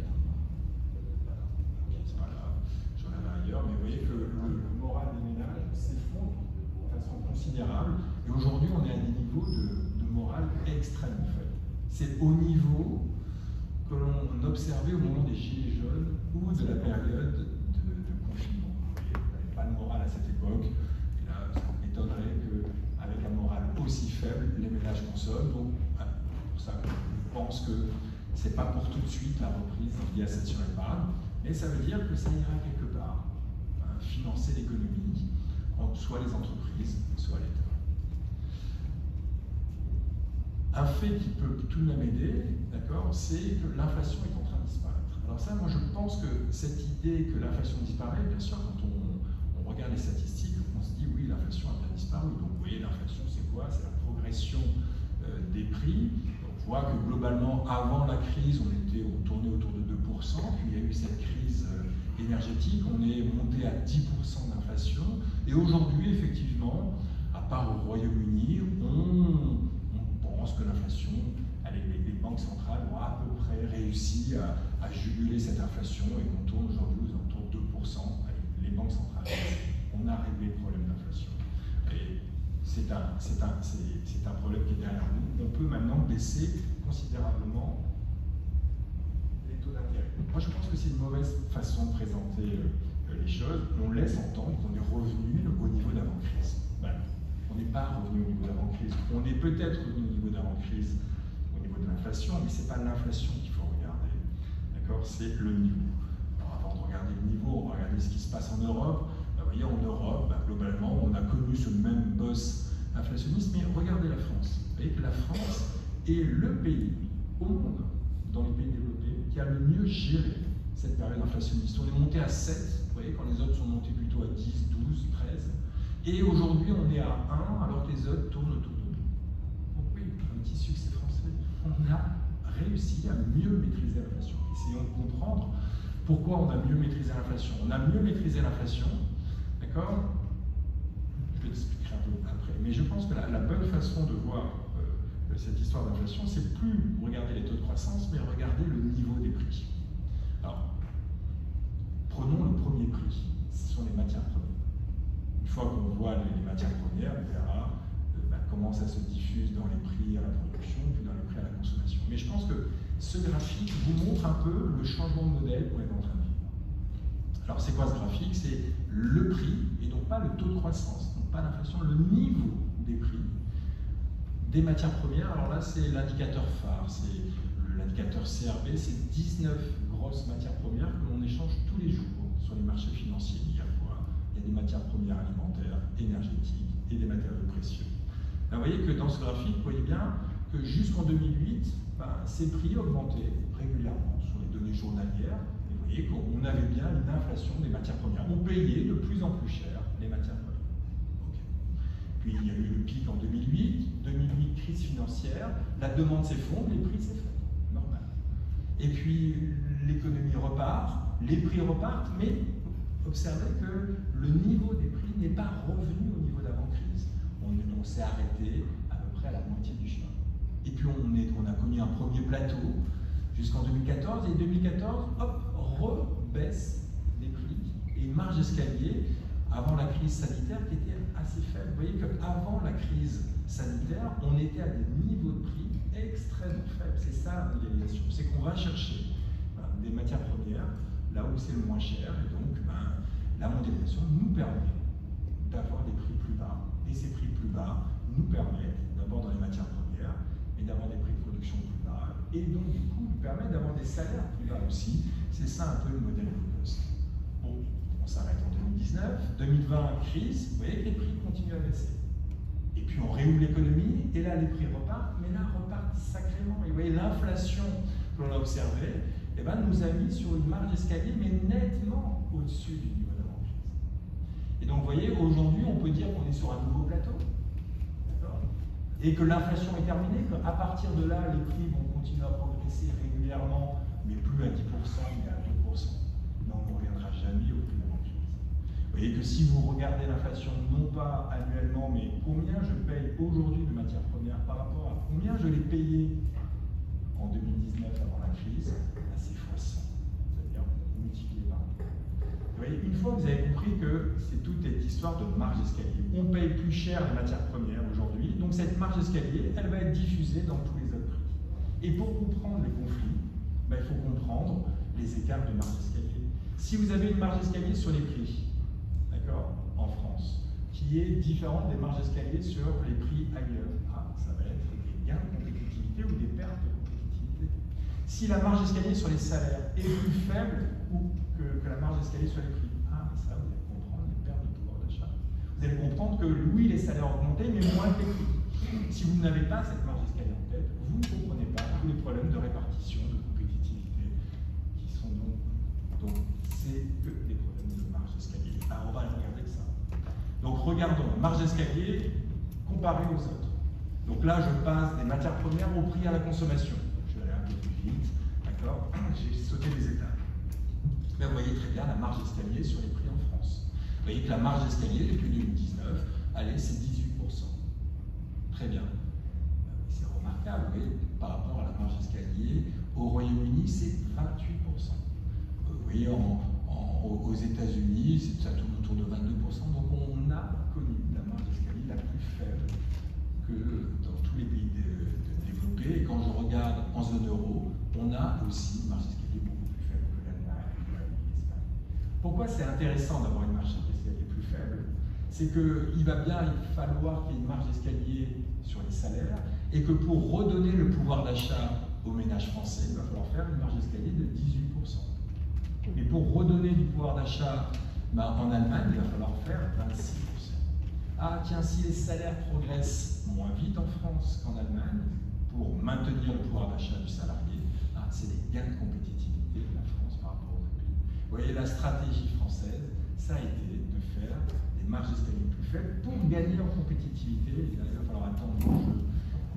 C'est pas là, j'en avais ailleurs, mais vous voyez que le moral des ménages s'effondre de façon considérable. Et aujourd'hui, on est à des niveaux de morale extrêmement faibles. C'est au niveau que l'on observait au moment des Gilets jaunes ou de la période de confinement. Il n'y avait pas de morale à cette époque. Et là, ça m'étonnerait qu'avec un moral aussi faible, les ménages consomment. Donc, pour ça, je pense que ce n'est pas pour tout de suite la reprise liée à cette surépargne, mais ça veut dire que ça ira quelque part financer l'économie, soit les entreprises, soit l'État. Un fait qui peut tout de même aider, d'accord, c'est que l'inflation est en train de disparaître. Alors ça, moi je pense que cette idée que l'inflation disparaît, bien sûr, quand on regarde les statistiques, on se dit oui, l'inflation a bien disparu. Donc vous voyez, l'inflation c'est quoi? C'est la progression des prix. On voit que globalement, avant la crise, on tournait autour de 2%, puis il y a eu cette crise énergétique, on est monté à 10% d'inflation, et aujourd'hui, effectivement, à part au Royaume-Uni, on pense que l'inflation, les banques centrales ont à peu près réussi à juguler cette inflation et qu'on tourne aujourd'hui aux alentours de 2%. Les banques centrales, on a réglé le problème d'inflation. Et c'est un problème qui est derrière nous. On peut maintenant baisser considérablement les taux d'intérêt. Moi, je pense que c'est une mauvaise façon de présenter les choses. On laisse entendre qu'on est revenu au niveau d'avant-crise. Ben, on n'est pas revenu au niveau d'avant-crise. On est peut-être revenu au niveau d'avant-crise, au niveau de l'inflation, mais ce n'est pas l'inflation qu'il faut regarder. D'accord? C'est le niveau. Alors, avant de regarder le niveau, on va regarder ce qui se passe en Europe. Ben, vous voyez, en Europe, ben, globalement, on a connu ce même boss inflationniste, mais regardez la France. Vous voyez que la France est le pays au monde, dans les pays développés, qui a le mieux géré cette période inflationniste. On est monté à 7, vous voyez, quand les autres sont montés plutôt à 10, 12, 13. Et aujourd'hui, on est à 1, alors que les autres tournent autour de nous. Donc oui, un petit succès français. On a réussi à mieux maîtriser l'inflation. Essayons de comprendre pourquoi on a mieux maîtrisé l'inflation. On a mieux maîtrisé l'inflation, d'accord? peu après. Mais je pense que la bonne façon de voir cette histoire d'inflation, c'est plus regarder les taux de croissance, mais regarder le niveau des prix. Alors, prenons le premier prix, ce sont les matières premières. Une fois qu'on voit les matières premières, on verra comment ça se diffuse dans les prix à la production, puis dans les prix à la consommation. Mais je pense que ce graphique vous montre un peu le changement de modèle qu'on est en train de vivre. Alors c'est quoi ce graphique? C'est le prix, et donc pas le taux de croissance, donc pas l'inflation, le niveau des prix des matières premières. Alors là, c'est l'indicateur phare, c'est l'indicateur CRB, c'est 19 grosses matières premières que l'on échange tous les jours sur les marchés financiers. Il y a quoi? Il y a des matières premières alimentaires, énergétiques et des matériaux précieux. Là, vous voyez que dans ce graphique, vous voyez bien que jusqu'en 2008, ces prix augmentaient régulièrement sur les données journalières. Et vous voyez qu'on avait bien une inflation des matières premières. On payait de plus en plus cher les matières premières. Puis il y a eu le pic en 2008, crise financière, la demande s'effondre, les prix s'effondrent, normal. Et puis l'économie repart, les prix repartent, mais observez que le niveau des prix n'est pas revenu au niveau d'avant-crise. On s'est arrêté à peu près à la moitié du chemin. Et puis on a connu un premier plateau jusqu'en 2014, et 2014, hop, rebaisse les prix, et une marge d'escalier avant la crise sanitaire qui était assez faible. Vous voyez qu'avant la crise sanitaire, on était à des niveaux de prix extrêmement faibles. C'est ça la mondialisation, c'est qu'on va chercher des matières premières là où c'est le moins cher, et donc la mondialisation nous permet d'avoir des prix plus bas. Et ces prix plus bas nous permettent, d'abord dans les matières premières, et d'avoir des prix de production plus bas, et donc du coup nous permet d'avoir des salaires plus bas aussi. C'est ça un peu le modèle low cost. Bon, on s'arrête en 2019, 2020, crise, vous voyez que les prix continuent à baisser. Et puis on réouvre l'économie, et là les prix repartent, mais là repartent sacrément. Et vous voyez, l'inflation que l'on a observée, nous a mis sur une marge d'escalier, mais nettement au-dessus du niveau d'avant-crise. Et donc vous voyez, aujourd'hui, on peut dire qu'on est sur un nouveau plateau, et que l'inflation est terminée, qu'à partir de là, les prix vont continuer à progresser régulièrement, mais plus à 10%, mais à 2%. Non, on ne reviendra jamais au prix d'avant-crise. Vous voyez que si vous regardez l'inflation, non pas annuellement, mais combien je paye aujourd'hui de matières premières par rapport à combien je l'ai payé en 2019 avant la crise, c'est x100, c'est-à-dire multiplié par 2. Vous voyez, une fois que vous avez compris que c'est toute cette histoire de marge d'escalier, on paye plus cher les matières premières aujourd'hui, donc cette marge d'escalier, elle va être diffusée dans tous les autres prix. Et pour comprendre les conflits, il faut comprendre les écarts de marge d'escalier. Si vous avez une marge d'escalier sur les prix, d'accord, en France, qui est différente des marges d'escalier sur les prix ailleurs, ça va être des gains de compétitivité ou des pertes de compétitivité. Si la marge d'escalier sur les salaires est plus faible que la marge d'escalier sur les prix, ça vous allez comprendre les pertes de pouvoir d'achat. Vous allez comprendre que oui, les salaires ont augmenté, mais moins que les prix. Si vous n'avez pas cette marge d'escalier en tête, vous ne comprenez pas tous les problèmes de répartition, de compétitivité, qui sont donc c'est que des problèmes de marge d'escalier. Alors on va regarder ça. Donc regardons, marge d'escalier comparée aux autres. Donc là, je passe des matières premières au prix à la consommation. Je vais aller un peu plus vite, d'accord? J'ai sauté les étapes. Mais vous voyez très bien la marge d'escalier sur les prix en France. Vous voyez que la marge d'escalier depuis 2019, allez, c'est 18%. Très bien. C'est remarquable, vous voyez, par rapport à la marge d'escalier, au Royaume-Uni, c'est 28%. Vous voyez, aux États-Unis, ça tourne autour de 22%. Donc on a connu la marge d'escalier la plus faible que dans tous les pays développés. Et quand je regarde en zone euro, on a aussi une marge d'escalier beaucoup plus faible que l'Allemagne, l'Espagne. Pourquoi c'est intéressant d'avoir une marge d'escalier plus faible? C'est qu'il va bien falloir qu'il y ait une marge d'escalier sur les salaires, et que pour redonner le pouvoir d'achat aux ménages français, il va falloir faire une marge d'escalier de 18%. Et pour redonner du pouvoir d'achat en Allemagne, il va falloir faire 26%. Ah tiens, si les salaires progressent moins vite en France qu'en Allemagne, pour maintenir le pouvoir d'achat du salarié, c'est des gains de compétitivité de la France par rapport aux autres pays. Vous voyez, la stratégie française, ça a été de faire des marges d'escalier plus faibles pour gagner en compétitivité. Et là, il va falloir attendre le jeu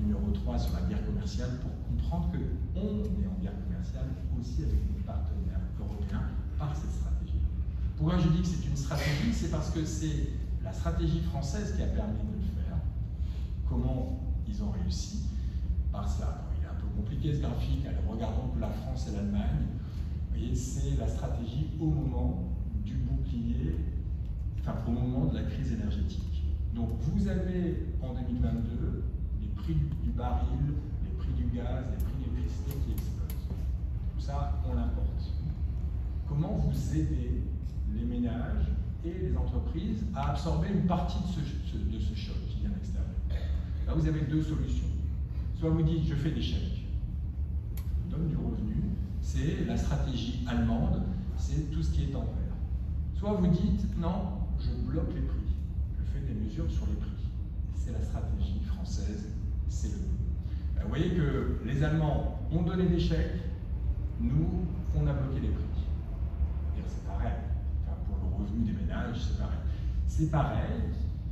numéro 3 sur la guerre commerciale pour comprendre qu'on est en guerre commerciale aussi avec nos partenaires européens par cette stratégie. Pourquoi je dis que c'est une stratégie? C'est parce que c'est la stratégie française qui a permis de le ils ont réussi par ça. Alors, il est un peu compliqué ce graphique, alors regardons que la France et l'Allemagne. Vous voyez, c'est la stratégie au moment du bouclier, enfin au moment de la crise énergétique. Donc vous avez en 2022 les prix du baril, les prix du gaz, les prix de l'électricité qui explosent. Tout ça, on l'importe. Comment vous aidez les ménages et les entreprises à absorber une partie de ce choc qui vient de l'extérieur? Là, vous avez deux solutions. Soit vous dites, je fais des chèques, je donne du revenu, c'est la stratégie allemande, c'est tout ce qui est en vert. Soit vous dites, non, je bloque les prix, je fais des mesures sur les prix. C'est la stratégie française, c'est le but. Vous voyez que les Allemands ont donné des chèques, nous, on a bloqué les prix. C'est pareil, enfin, pour le revenu des ménages, c'est pareil. C'est pareil,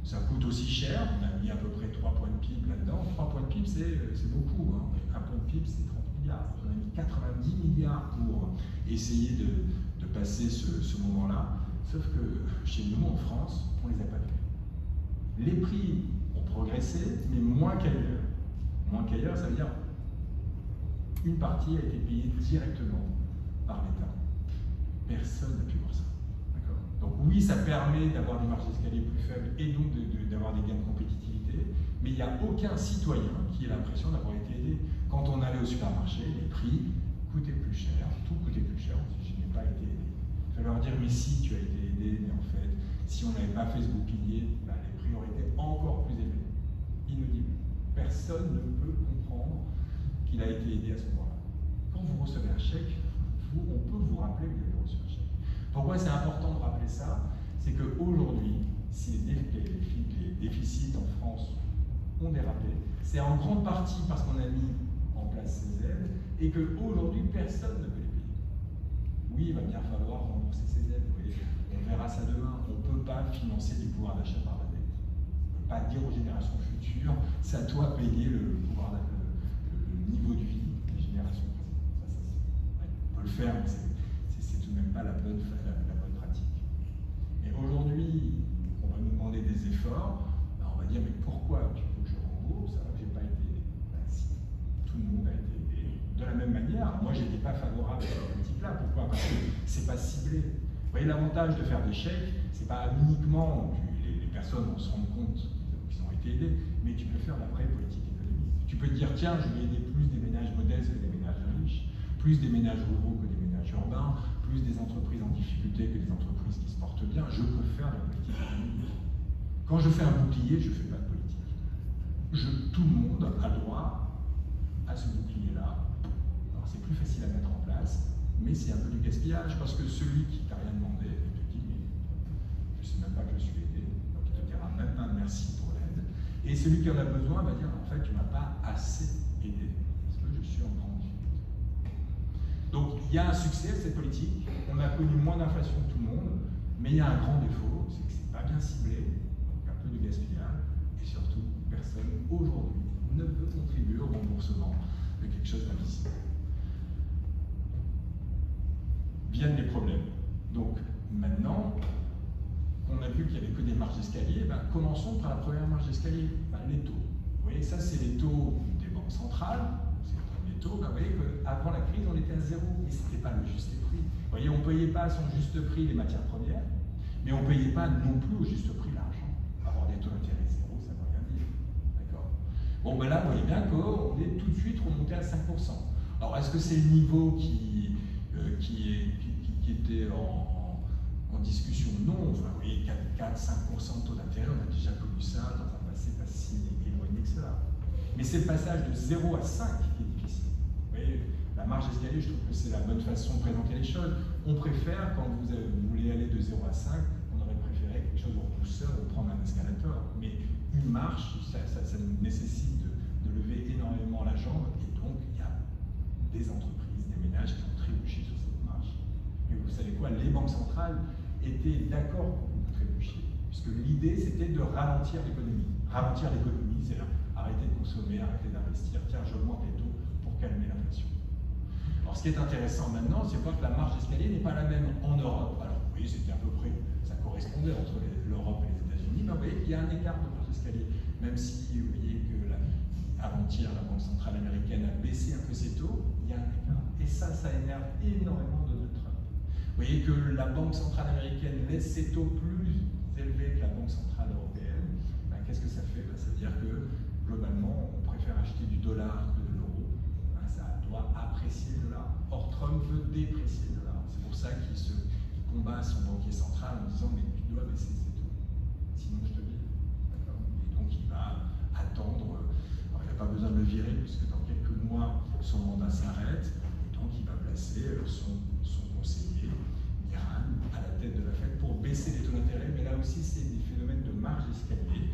ça coûte aussi cher, on a mis à peu près 3 points de PIB là-dedans. 3 points de PIB, c'est beaucoup, hein. Un point de PIB, c'est 30 milliards. On a mis 90 milliards pour essayer de passer ce moment-là. Sauf que chez nous, en France, on ne les a pas vus. Les prix ont progressé, mais moins qu'ailleurs. Moins qu'ailleurs, ça veut dire une partie a été payée directement par l'État. Personne n'a pu voir ça. Donc oui, ça permet d'avoir des marges d'escalier plus faibles et donc d'avoir des gains de compétitivité, mais il n'y a aucun citoyen qui ait l'impression d'avoir été aidé. Quand on allait au supermarché, les prix coûtaient plus cher, tout coûtait plus cher, je n'ai pas été aidé. Il fallait leur dire, mais si tu as été aidé, mais en fait, si on n'avait pas fait ce bouclier, bah, les prix auraient été encore plus élevés. Inaudible. Personne ne peut comprendre qu'il a été aidé à ce moment-là. Quand vous recevez un chèque, on peut vous rappeler que vous avez reçu un chèque. Pourquoi c'est important de rappeler ça? C'est qu'aujourd'hui, si les déficits en France ont dérapé, c'est en grande partie parce qu'on a mis en place ces aides et qu'aujourd'hui, personne ne peut les payer. Oui, il va bien falloir rembourser ces aides, vous voyez. On verra ça demain. On ne peut pas financer du pouvoir d'achat par la dette. On ne peut pas dire aux générations futures, c'est à toi de payer le niveau de vie des générations précédentes. On peut le faire, mais c'est tout de même pas la bonne pratique. Et aujourd'hui, on va nous demander des efforts, ben on va dire, mais pourquoi tu veux que je rembourse alors que je n'ai pas été aidé? Ben si, tout le monde a été aidé. De la même manière, moi je n'étais pas favorable à cette politique-là. Pourquoi? Parce que c'est pas ciblé. Vous voyez, l'avantage de faire des chèques, c'est pas uniquement les personnes vont se rendre compte qu'ils ont été aidés, mais tu peux faire la vraie politique économique. Tu peux te dire, tiens, je vais aider plus des ménages modestes que des ménages riches, plus des ménages ruraux que des ménages urbains, plus des entreprises en difficulté que des entreprises qui se portent bien. Je peux faire de la politique économique. Quand je fais un bouclier, je ne fais pas de politique. Tout le monde a droit à ce bouclier-là. Alors c'est plus facile à mettre en place, mais c'est un peu du gaspillage, parce que celui qui t'a rien demandé, il te dit, mais je ne sais même pas que je suis aidé, donc il te dira même pas merci pour l'aide. Et celui qui en a besoin va dire, en fait, tu ne m'as pas assez aidé, parce que je suis en grande difficulté. Donc il y a un succès à cette politique, on a connu moins d'inflation que tout le monde, mais il y a un grand défaut, c'est que ce n'est pas bien ciblé, donc un peu de gaspillage, et surtout, personne aujourd'hui ne peut contribuer au remboursement de quelque chose d'invisible. Viennent les problèmes. Donc maintenant, on a vu qu'il n'y avait que des marges d'escalier, ben, commençons par la première marge d'escalier, ben, les taux. Vous voyez, ça c'est les taux des banques centrales, c'est le premier taux. Ben, vous voyez qu'avant la crise, on était à zéro, mais ce n'était pas le juste prix. Vous voyez, on ne payait pas à son juste prix les matières premières, mais on ne payait pas non plus au juste prix l'argent. Avoir des taux d'intérêt zéro, ça ne veut rien dire. D'accord? Bon, ben là, vous voyez bien qu'on est tout de suite remonté à 5%. Alors, est-ce que c'est le niveau qui était en discussion? Non, enfin, vous voyez, 4-5% de taux d'intérêt, on a déjà connu ça dans un passé pas si éloigné que cela. Mais c'est le passage de 0 à 5 qui est difficile. Vous voyez, la marge d'escalier, je trouve que c'est la bonne façon de présenter les choses. On préfère, quand vous voulez aller de 0 à 5, on aurait préféré quelque chose en douceur ou prendre un escalator. Mais une marche, ça nécessite de lever énormément la jambe, et donc il y a des entreprises, des ménages qui ont trébuché sur cette marche. Mais vous savez quoi, les banques centrales étaient d'accord pour que vous trébuchiez, puisque l'idée c'était de ralentir l'économie. Ralentir l'économie, c'est arrêter de consommer, arrêter d'investir, tiens, j'augmente les taux pour calmer l'inflation. Alors ce qui est intéressant maintenant, c'est voir que la marge d'escalier n'est pas la même en Europe. Alors vous voyez, c'était à peu près, ça correspondait entre l'Europe et les États-Unis, mais vous voyez qu'il y a un écart de marge d'escalier, même si vous voyez que avant-hier, la Banque centrale américaine a baissé un peu ses taux, il y a un écart. Et ça énerve énormément Donald Trump. Vous voyez que la Banque centrale américaine laisse ses taux plus élevés que la Banque centrale européenne. Ben, qu'est-ce que ça fait? Ben, ça veut dire que globalement, on préfère acheter du dollar que de l'euro. Ben, ça doit apprécier le dollar. Or, Trump veut déprécier le dollar. C'est pour ça qu'il combat son banquier central en disant mais tu dois baisser ses taux. Sinon, je te vire. Et donc, il va attendre. Alors, il n'y a pas besoin de le virer puisque dans quelques mois, son mandat s'arrête. Et donc, il va placer son conseiller, Miran, à la tête de la Fed pour baisser les taux d'intérêt. Mais là aussi, c'est des phénomènes de marge d'escalier.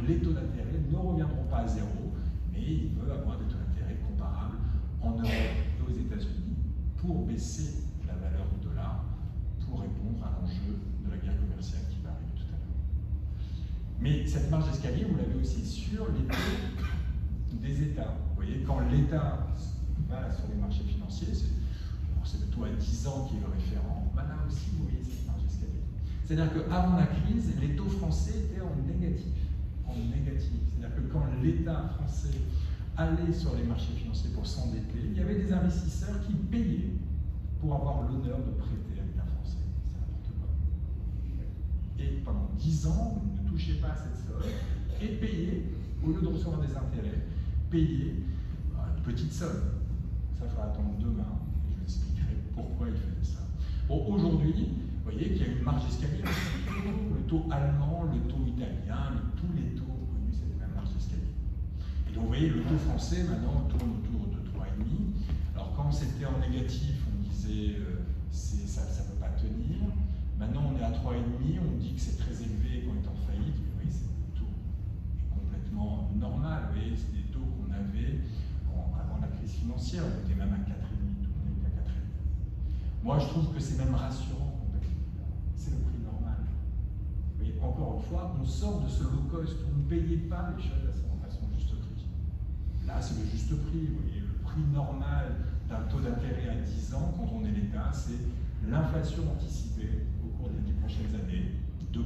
Les taux d'intérêt ne reviendront pas à zéro, mais il veut avoir des taux d'intérêt comparables en Europe et aux États-Unis pour baisser la valeur du dollar, pour répondre à l'enjeu de la guerre commerciale qui va arriver tout à l'heure. Mais cette marge d'escalier, vous l'avez aussi sur les taux des États. Vous voyez, quand l'État va sur les marchés financiers, c'est le taux à 10 ans qui est le référent, ben là aussi, vous voyez cette marge d'escalier. C'est-à-dire qu'avant la crise, les taux français étaient en négatif. C'est-à-dire que quand l'État français allait sur les marchés financiers pour s'endetter, il y avait des investisseurs qui payaient pour avoir l'honneur de prêter à l'État français. C'est n'importe quoi. Et pendant 10 ans, vous ne touchez pas à cette somme et payez, au lieu de recevoir des intérêts, payez une petite somme. Ça, il faudra attendre demain. Je vous expliquerai pourquoi il faisait ça. Bon, aujourd'hui, vous voyez qu'il y a une marge d'escalier. Le taux allemand, le taux italien, tous les taux connus, c'est la même marge d'escalier. Et donc vous voyez, le taux français maintenant tourne autour de 3,5. Alors quand c'était en négatif, on disait ça ne peut pas tenir. Maintenant on est à 3,5, on dit que c'est très élevé quand on est en faillite. Mais oui, c'est le taux est complètement normal. Vous voyez, c'est des taux qu'on avait avant la crise financière. On était même à 4,5, tout le monde était à 4,5. Moi je trouve que c'est même rassurant. C'est le prix normal. Vous voyez, encore une fois, on sort de ce low cost, vous ne payez pas les choses à son juste prix. Là, c'est le juste prix. Vous voyez, le prix normal d'un taux d'intérêt à 10 ans, quand on est l'État, c'est l'inflation anticipée au cours des 10 prochaines années, 2%.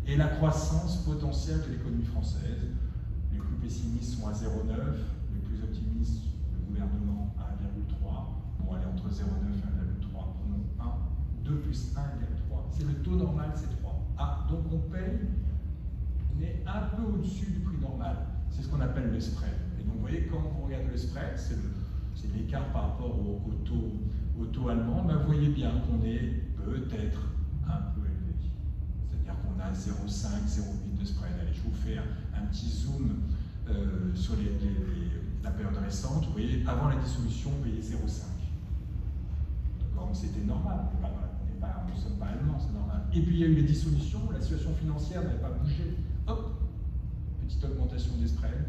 Et la croissance potentielle de l'économie française. Les plus pessimistes sont à 0,9, les plus optimistes, le gouvernement, à 1,3. Bon, allez, entre 0,9 et 1,3, prenons 1. 2 plus 1 égale 3. C'est le taux normal, c'est 3. Ah, donc on paye, on est un peu au-dessus du prix normal. C'est ce qu'on appelle le spread. Et donc vous voyez, quand vous regardez le spread, c'est l'écart par rapport au taux allemand, ben, vous voyez bien qu'on est peut-être un peu élevé. C'est-à-dire qu'on a 0,5, 0,8 de spread. Allez, je vous fais un petit zoom sur la période récente. Vous voyez, avant la dissolution, on payait 0,5. C'était normal, nous ne sommes pas allemands, c'est normal. Et puis il y a eu les dissolutions, la situation financière n'avait pas bougé. Hop, petite augmentation des spreads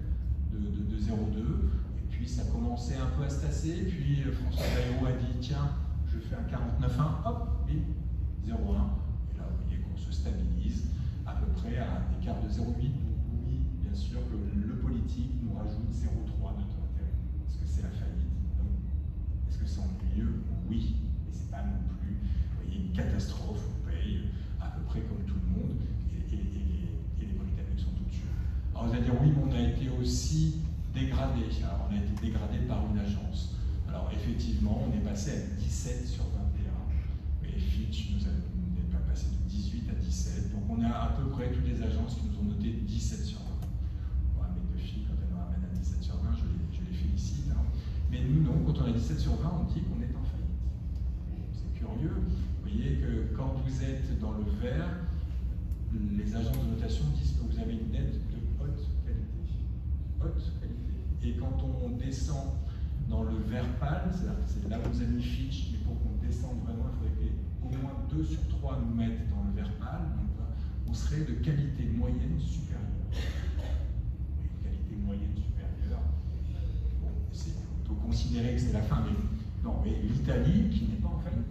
de 0,2, et puis ça commençait un peu à se tasser, et puis François Bayrou a dit tiens, je fais un 49,1, hop, bim, 0,1. Et là vous voyez qu'on se stabilise à peu près à un écart de 0,8. Donc oui, bien sûr que le politique nous rajoute 0,3 de taux d'intérêt. Est-ce que c'est la faillite? Non. Est-ce que c'est ennuyeux? Oui. Pas non plus, vous voyez, une catastrophe, on paye à peu près comme tout le monde, et les Britanniques sont tout dessus. Alors vous allez dire, oui, mais on a été aussi dégradé. Alors on a été dégradé par une agence. Alors effectivement, on est passé à 17 sur 21, et Fitch nous a passé de 18 à 17, donc on a à peu près toutes les agences qui nous ont noté 17 sur 20. Bon, mes deux filles, quand elles nous ramènent à 17 sur 20, je les félicite. Hein. Mais nous, non, quand on a 17 sur 20, on dit qu'on est en faillite. Curieux, vous voyez que quand vous êtes dans le vert, les agences de notation disent que vous avez une dette de haute qualité. Haute qualité. Et quand on descend dans le vert pâle, c'est-à-dire que c'est là où vous avez mis Fitch, mais pour qu'on descende vraiment, il faudrait qu'au moins 2 sur 3 nous mettent dans le vert pâle, donc on serait de qualité moyenne supérieure. Une qualité moyenne supérieure, bon, on peut considérer que c'est la fin, mais non, mais l'Italie, qui n'est pas en faillite,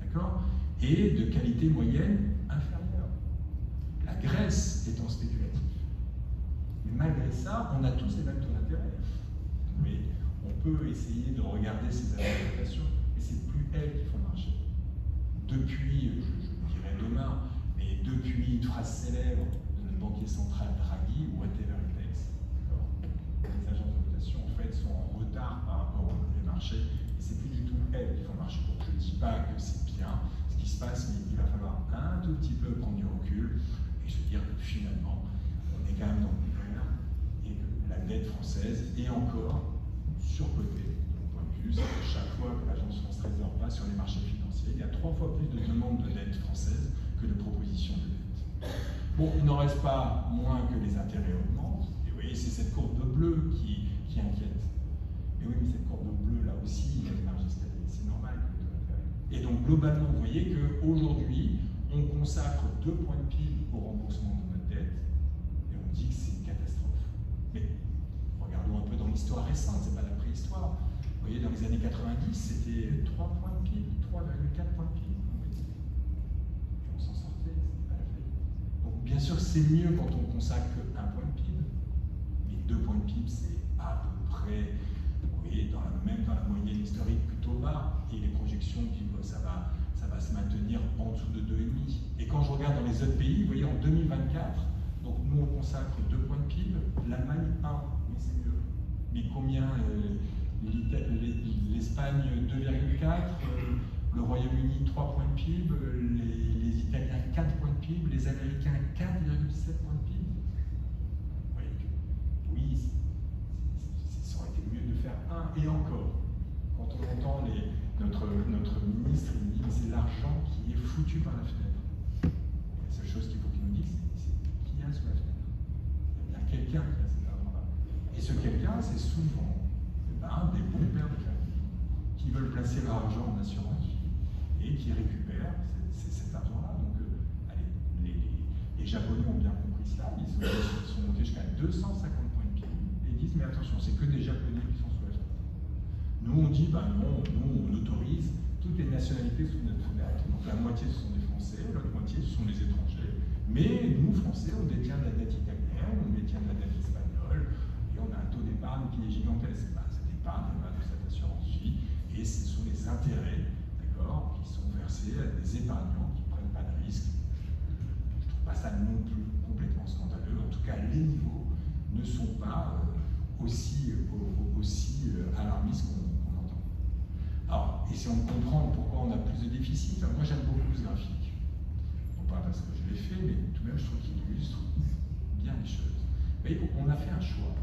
d'accord, et de qualité moyenne inférieure. La Grèce est en spéculatif. Mais malgré ça, on a tous les mêmes taux d'intérêt. Mais on peut essayer de regarder ces adaptations, mais c'est plus elles qui font marcher. Depuis, je dirais demain, mais depuis une phrase célèbre de notre banquier central Draghi, whatever it takes, les agences de retard par rapport aux marchés, et c'est plus du tout elles qui font marcher. Donc je ne dis pas que c'est bien ce qui se passe, mais il va falloir un tout petit peu prendre du recul et se dire que finalement, on est quand même dans le vert et que la dette française est encore surcotée. De mon point de vue, c'est que chaque fois que l'Agence France Trésor passe sur les marchés financiers, il y a 3 fois plus de demandes de dette française que de propositions de dette. Bon, il n'en reste pas moins que les intérêts augmentent, et vous voyez, c'est cette courbe bleue qui inquiète. Mais oui, mais cette courbe bleue, là aussi, il y a une marge d'escalier, c'est normal que le taux d'intérêt. Et donc, globalement, vous voyez qu'aujourd'hui, on consacre 2 points de PIB au remboursement de notre dette, et on dit que c'est une catastrophe. Mais regardons un peu dans l'histoire récente, c'est pas la préhistoire. Vous voyez, dans les années 90, c'était 3 points de PIB, 3,4 points de PIB. Et on s'en sortait, c'était pas la faillite. Donc, bien sûr, c'est mieux quand on consacre 1 point de PIB, mais 2 points de PIB, c'est à peu près, vous voyez, même dans la moyenne historique plutôt bas, et les projections disent que ça va se maintenir en dessous de 2,5. Et quand je regarde dans les autres pays, vous voyez, en 2024, donc nous on consacre 2 points de PIB, l'Allemagne 1, mais c'est mieux. Mais combien l'Espagne 2,4, le Royaume-Uni 3 points de PIB, les Italiens 4 points de PIB, les Américains 4,7 points de PIB. Vous voyez que, oui, ça aurait été mieux de faire 1 et encore. Quand on entend notre ministre, il dit que c'est l'argent qui est foutu par la fenêtre. Et la seule chose qu'il faut qu'il nous dise, c'est qui y a sous la fenêtre. Il y a bien quelqu'un qui a cet argent-là. Et ce quelqu'un, c'est souvent des bons pères de famille qui veulent placer leur argent en assurance et qui récupèrent cet argent-là. Donc, allez, les Japonais ont bien compris cela, ils sont montés jusqu'à 250 points de PIB et ils disent mais attention, c'est que des Japonais qui sont sous la fenêtre. Nous on dit bah non, nous on autorise toutes les nationalités sous notre fenêtre, donc la moitié ce sont des Français, l'autre moitié ce sont des étrangers, mais nous Français on détient de la dette italienne, on détient de la dette espagnole et on a un taux d'épargne qui est gigantesque. Cette épargne va de cette assurance vie et ce sont les intérêts, d'accord, qui sont versés à des épargnants qui ne prennent pas de risques. Je ne trouve pas ça non plus complètement scandaleux. En tout cas, les niveaux ne sont pas aussi alarmistes qu'on entend. Alors, essayons de comprendre pourquoi on a plus de déficit. Moi, j'aime beaucoup ce graphique. Non pas parce que je l'ai fait, mais tout de même, je trouve qu'il illustre bien les choses. Vous voyez, on a fait un choix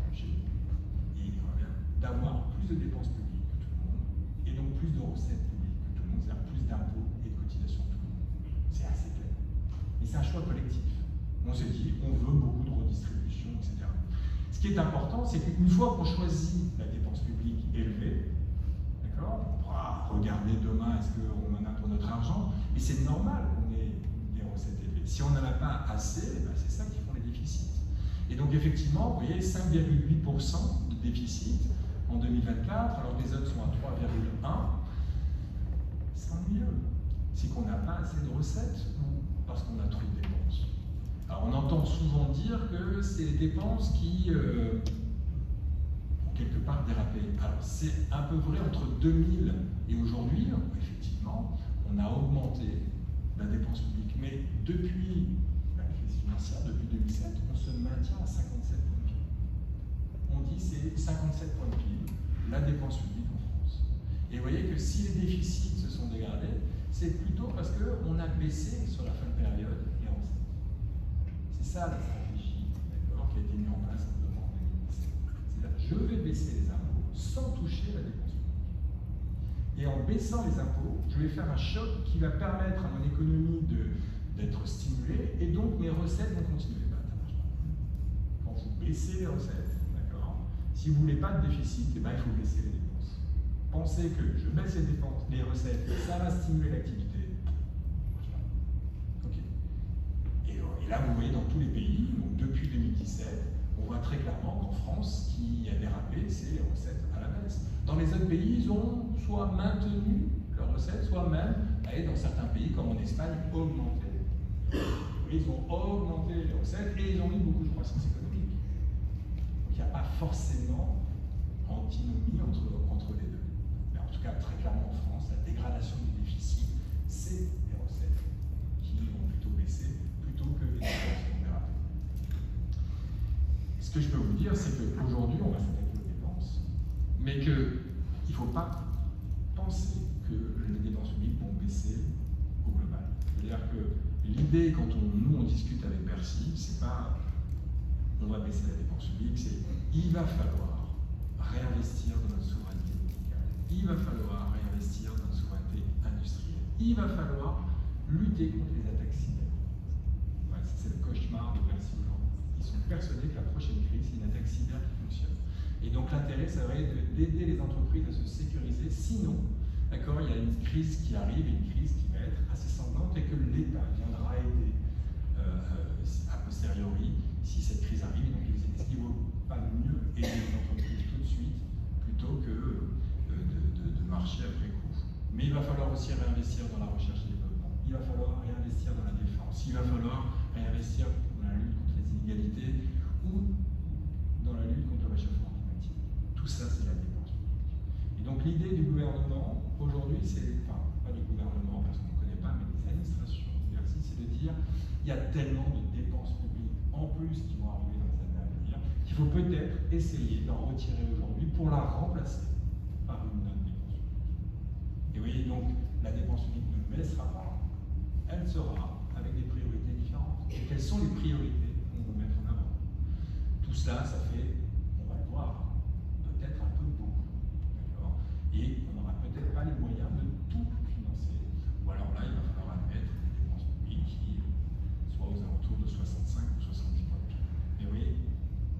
d'avoir plus de dépenses publiques que tout le monde, et donc plus de recettes publiques que tout le monde, c'est-à-dire plus d'impôts et de cotisations que tout le monde. C'est assez clair. Mais c'est un choix collectif. On se dit, on veut beaucoup de redistribution, etc. Ce qui est important, c'est qu'une fois qu'on choisit la dépense publique élevée, d'accord, on pourra regarder demain est-ce qu'on en a pour notre argent, mais c'est normal qu'on ait des recettes élevées. Si on n'en a pas assez, ben c'est ça qui font les déficits. Et donc effectivement, vous voyez, 5,8% de déficit en 2024, alors que les autres sont à 3,1, c'est ennuyeux. C'est qu'on n'a pas assez de recettes ou parce qu'on a trop de dépenses. Alors on entend souvent dire que c'est les dépenses qui ont quelque part dérapé. Alors c'est un peu vrai entre 2000 et aujourd'hui, effectivement, on a augmenté la dépense publique. Mais depuis la crise financière, depuis 2007, on se maintient à 57 points de PIB. On dit c'est 57 points de PIB, la dépense publique en France. Et vous voyez que si les déficits se sont dégradés, c'est plutôt parce qu'on a baissé sur la fin de période les recettes. C'est ça la stratégie, d'accord, qui a été mise en place en 2017. C'est-à-dire, je vais baisser les impôts sans toucher la dépense publique. Et en baissant les impôts, je vais faire un choc qui va permettre à mon économie d'être stimulée, et donc mes recettes vont continuer. Ben, ça marche pas. Quand vous baissez les recettes, d'accord, si vous ne voulez pas de déficit, eh ben, il faut baisser les dépenses. Pensez que je baisse les dépenses, les recettes, ça va stimuler l'activité. Okay. Et là, vous voyez dans tous les pays, donc depuis 2017, on voit très clairement qu'en France, ce qui a dérapé, c'est les recettes à la baisse. Dans les autres pays, ils ont soit maintenu leurs recettes, soit même, dans certains pays, comme en Espagne, augmenté. Ils ont augmenté les recettes et ils ont mis beaucoup de croissance économique. Donc il n'y a pas forcément antinomie entre les deux. Mais en tout cas, très clairement en France, la dégradation du déficit, c'est les recettes qui vont plutôt baisser plutôt que les dépenses qui vont déraper. Ce que je peux vous dire, c'est qu'aujourd'hui, on va s'attaquer aux dépenses, mais que faut pas penser que les dépenses publiques vont baisser au global. C'est-à-dire que l'idée, quand nous on discute avec Bercy, c'est pas on va baisser la dépense publique, c'est il va falloir réinvestir dans notre souveraineté médicale, il va falloir réinvestir dans notre souveraineté industrielle, il va falloir lutter contre les attaques cyber. Ouais, c'est le cauchemar de Bercy aujourd'hui. Ils sont persuadés que la prochaine crise, c'est une attaque cyber qui fonctionne. Et donc l'intérêt, ça va être d'aider les entreprises à se sécuriser. Sinon, d'accord, il y a une crise qui arrive, une crise qui va être assez sanglante et que l'État viendra aider a posteriori si cette crise arrive. Donc est-ce qu'il ne vaut pas mieux aider les entreprises tout de suite plutôt que de marcher après coup? Mais il va falloir aussi réinvestir dans la recherche et développement. Il va falloir réinvestir dans la défense. Il va falloir réinvestir dans la lutte contre les inégalités ou dans la lutte contre le réchauffement climatique. Tout ça, c'est la dépense publique. Et donc l'idée du gouvernement, aujourd'hui, c'est, enfin, pas du gouvernement parce qu'on ne connaît pas, mais des administrations diverses, c'est de dire il y a tellement de dépenses publiques en plus qui vont arriver dans les années à venir qu'il faut peut-être essayer d'en retirer aujourd'hui pour la remplacer par une autre dépense publique. Et vous voyez, donc la dépense publique ne baissera pas, elle sera avec des priorités différentes. Et quelles sont les priorités qu'on veut mettre en avant? Tout cela, ça fait, on va le voir, peut-être un peu beaucoup. D'accord? Et on n'aura peut-être pas les moyens de tout financer. Ou alors là, il va falloir admettre des dépenses publiques qui soient aux alentours de 65 ou 70 points. Mais vous voyez,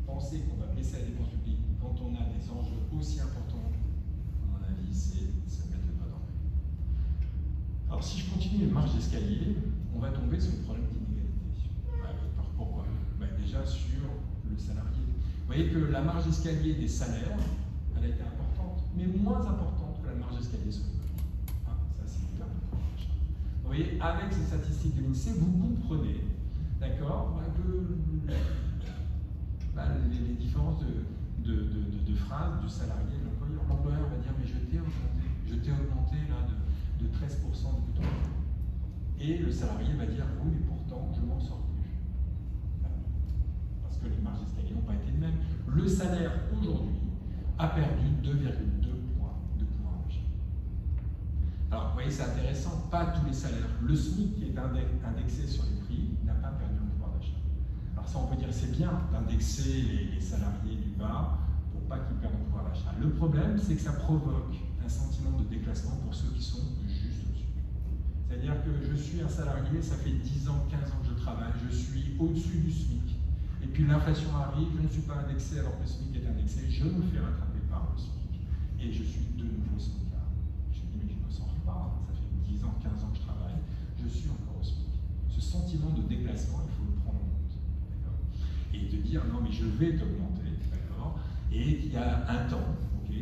penser qu'on va baisser la dépense publique quand on a des enjeux aussi importants, à mon avis, c'est se mettre le doigt dans l'œil. Alors si je continue les marches d'escalier, on va tomber sur le problème d'inégalité. Pourquoi? Déjà sur le salarié. Vous voyez que la marge d'escalier des salaires, elle a été importante, mais moins importante que la marge d'escalier sur les prix. Ça, c'est une perte de pouvoir d'achat. Vous voyez, avec ces statistiques de l'INSEE, vous comprenez, d'accord, que les différences de phrases du salarié et de l'employeur. L'employeur va dire, mais je t'ai augmenté là, de 13% depuis 3 ans. Et le salarié va dire, oui, mais pourtant, je m'en sors plus. Parce que les marges d'escalier n'ont pas été les mêmes. Le salaire, aujourd'hui, a perdu 2,2 points de pouvoir d'achat. Alors, vous voyez, c'est intéressant, pas tous les salaires. Le SMIC, qui est indexé sur les prix, n'a pas perdu en pouvoir d'achat. Alors ça, on peut dire, c'est bien d'indexer les salariés du bas pour pas qu'ils perdent en pouvoir d'achat. Le problème, c'est que ça provoque un sentiment de déclassement pour ceux qui sont juste au-dessus. C'est-à-dire que je suis un salarié, ça fait 10 ans, 15 ans que je travaille, je suis au-dessus du SMIC. Et puis l'inflation arrive, je ne suis pas indexé alors que le SMIC est indexé, je me fais rattraper par le SMIC. Et je suis de nouveau SMICard. Je me dis, mais je ne me sens pas, ça fait 10 ans, 15 ans que je travaille, je suis encore au SMIC. Ce sentiment de déclassement, il faut le prendre en compte. Et de dire, non mais je vais t'augmenter, d'accord? Et il y a un temps,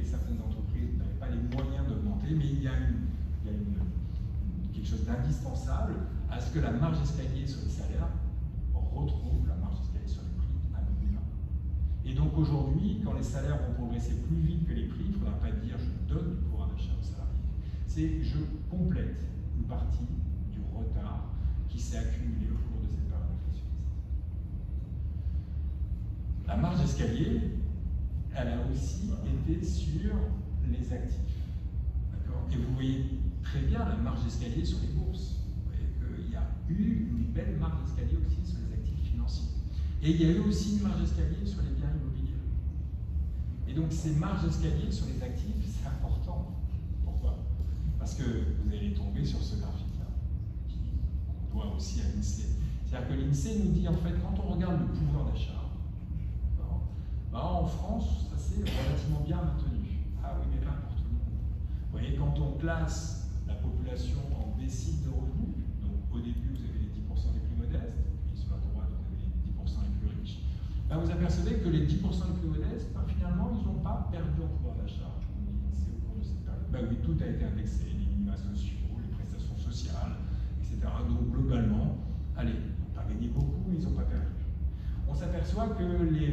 certaines entreprises n'avaient pas les moyens d'augmenter, mais il y a quelque chose d'indispensable à ce que la marge d'escalier sur les salaires retrouve la marge d'escalier sur les prix à minima. Et donc aujourd'hui, quand les salaires vont progresser plus vite que les prix, il ne faudra pas dire je donne du pouvoir d'achat aux salariés, c'est je complète une partie du retard qui s'est accumulé au cours de cette période inflationniste. La marge d'escalier, elle a aussi été sur les actifs. Et vous voyez très bien la marge d'escalier sur les bourses. Vous voyez qu'il y a eu une belle marge d'escalier aussi sur les actifs financiers. Et il y a eu aussi une marge d'escalier sur les biens immobiliers. Et donc ces marges d'escalier sur les actifs, c'est important. Pourquoi? Parce que vous allez tomber sur ce graphique-là, qu'on doit aussi à l'INSEE. C'est-à-dire que l'INSEE nous dit, en fait, quand on regarde le pouvoir d'achat, en France, ça s'est relativement bien maintenu. Ah oui, mais pas pour tout le monde. Vous voyez, quand on classe la population en déciles de revenus, donc au début vous avez les 10% les plus modestes, puis sur la droite vous avez les 10% les plus riches, ben vous apercevez que les 10% les plus modestes, ben finalement, ils n'ont pas perdu en pouvoir d'achat. On dit c'est au cours de cette période. Ben oui, tout a été indexé, les minima sociaux, les prestations sociales, etc. Donc globalement, allez, ils n'ont pas gagné beaucoup, mais ils n'ont pas perdu. On s'aperçoit que les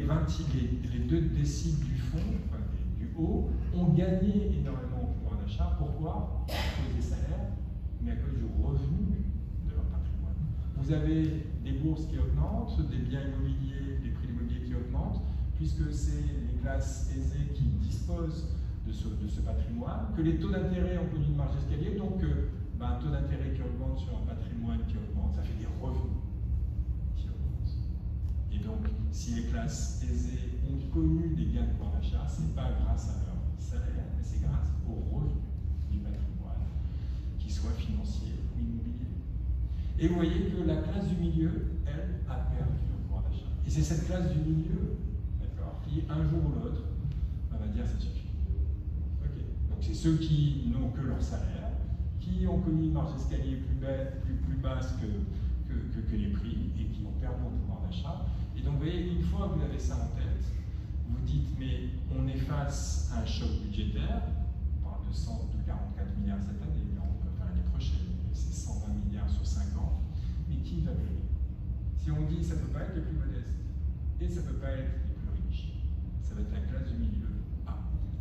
2 déciles du fond, enfin, du haut, ont gagné énormément en pouvoir d'achat. Pourquoi? À cause des salaires, mais à cause du revenu de leur patrimoine. Vous avez des bourses qui augmentent, des biens immobiliers, des prix immobiliers qui augmentent, puisque c'est les classes aisées qui disposent ce patrimoine, que les taux d'intérêt ont connu une marge d'escalier, donc un taux d'intérêt qui augmente sur un patrimoine qui augmente, ça fait des revenus qui augmentent. Et donc, si les classes aisées ont connu des gains de pouvoir d'achat, ce n'est pas grâce à leur salaire, mais c'est grâce aux revenus du patrimoine, qu'ils soient financiers ou immobiliers. Et vous voyez que la classe du milieu, elle, a perdu le pouvoir d'achat. Et c'est cette classe du milieu, d'accord, qui, un jour ou l'autre, va dire ça suffit. Okay. Donc c'est ceux qui n'ont que leur salaire, qui ont connu une marge d'escalier plus basse que les prix et qui ont perdu en pouvoir d'achat. Et donc vous voyez, une fois que vous avez ça en tête, vous dites mais on est face à un choc budgétaire, on parle de 144 milliards cette année, mais on peut faire l'année prochaine, c'est 120 milliards sur 5 ans, mais qui va payer? Si on dit ça ne peut pas être les plus modestes et ça ne peut pas être les plus riches, ça va être la classe du milieu.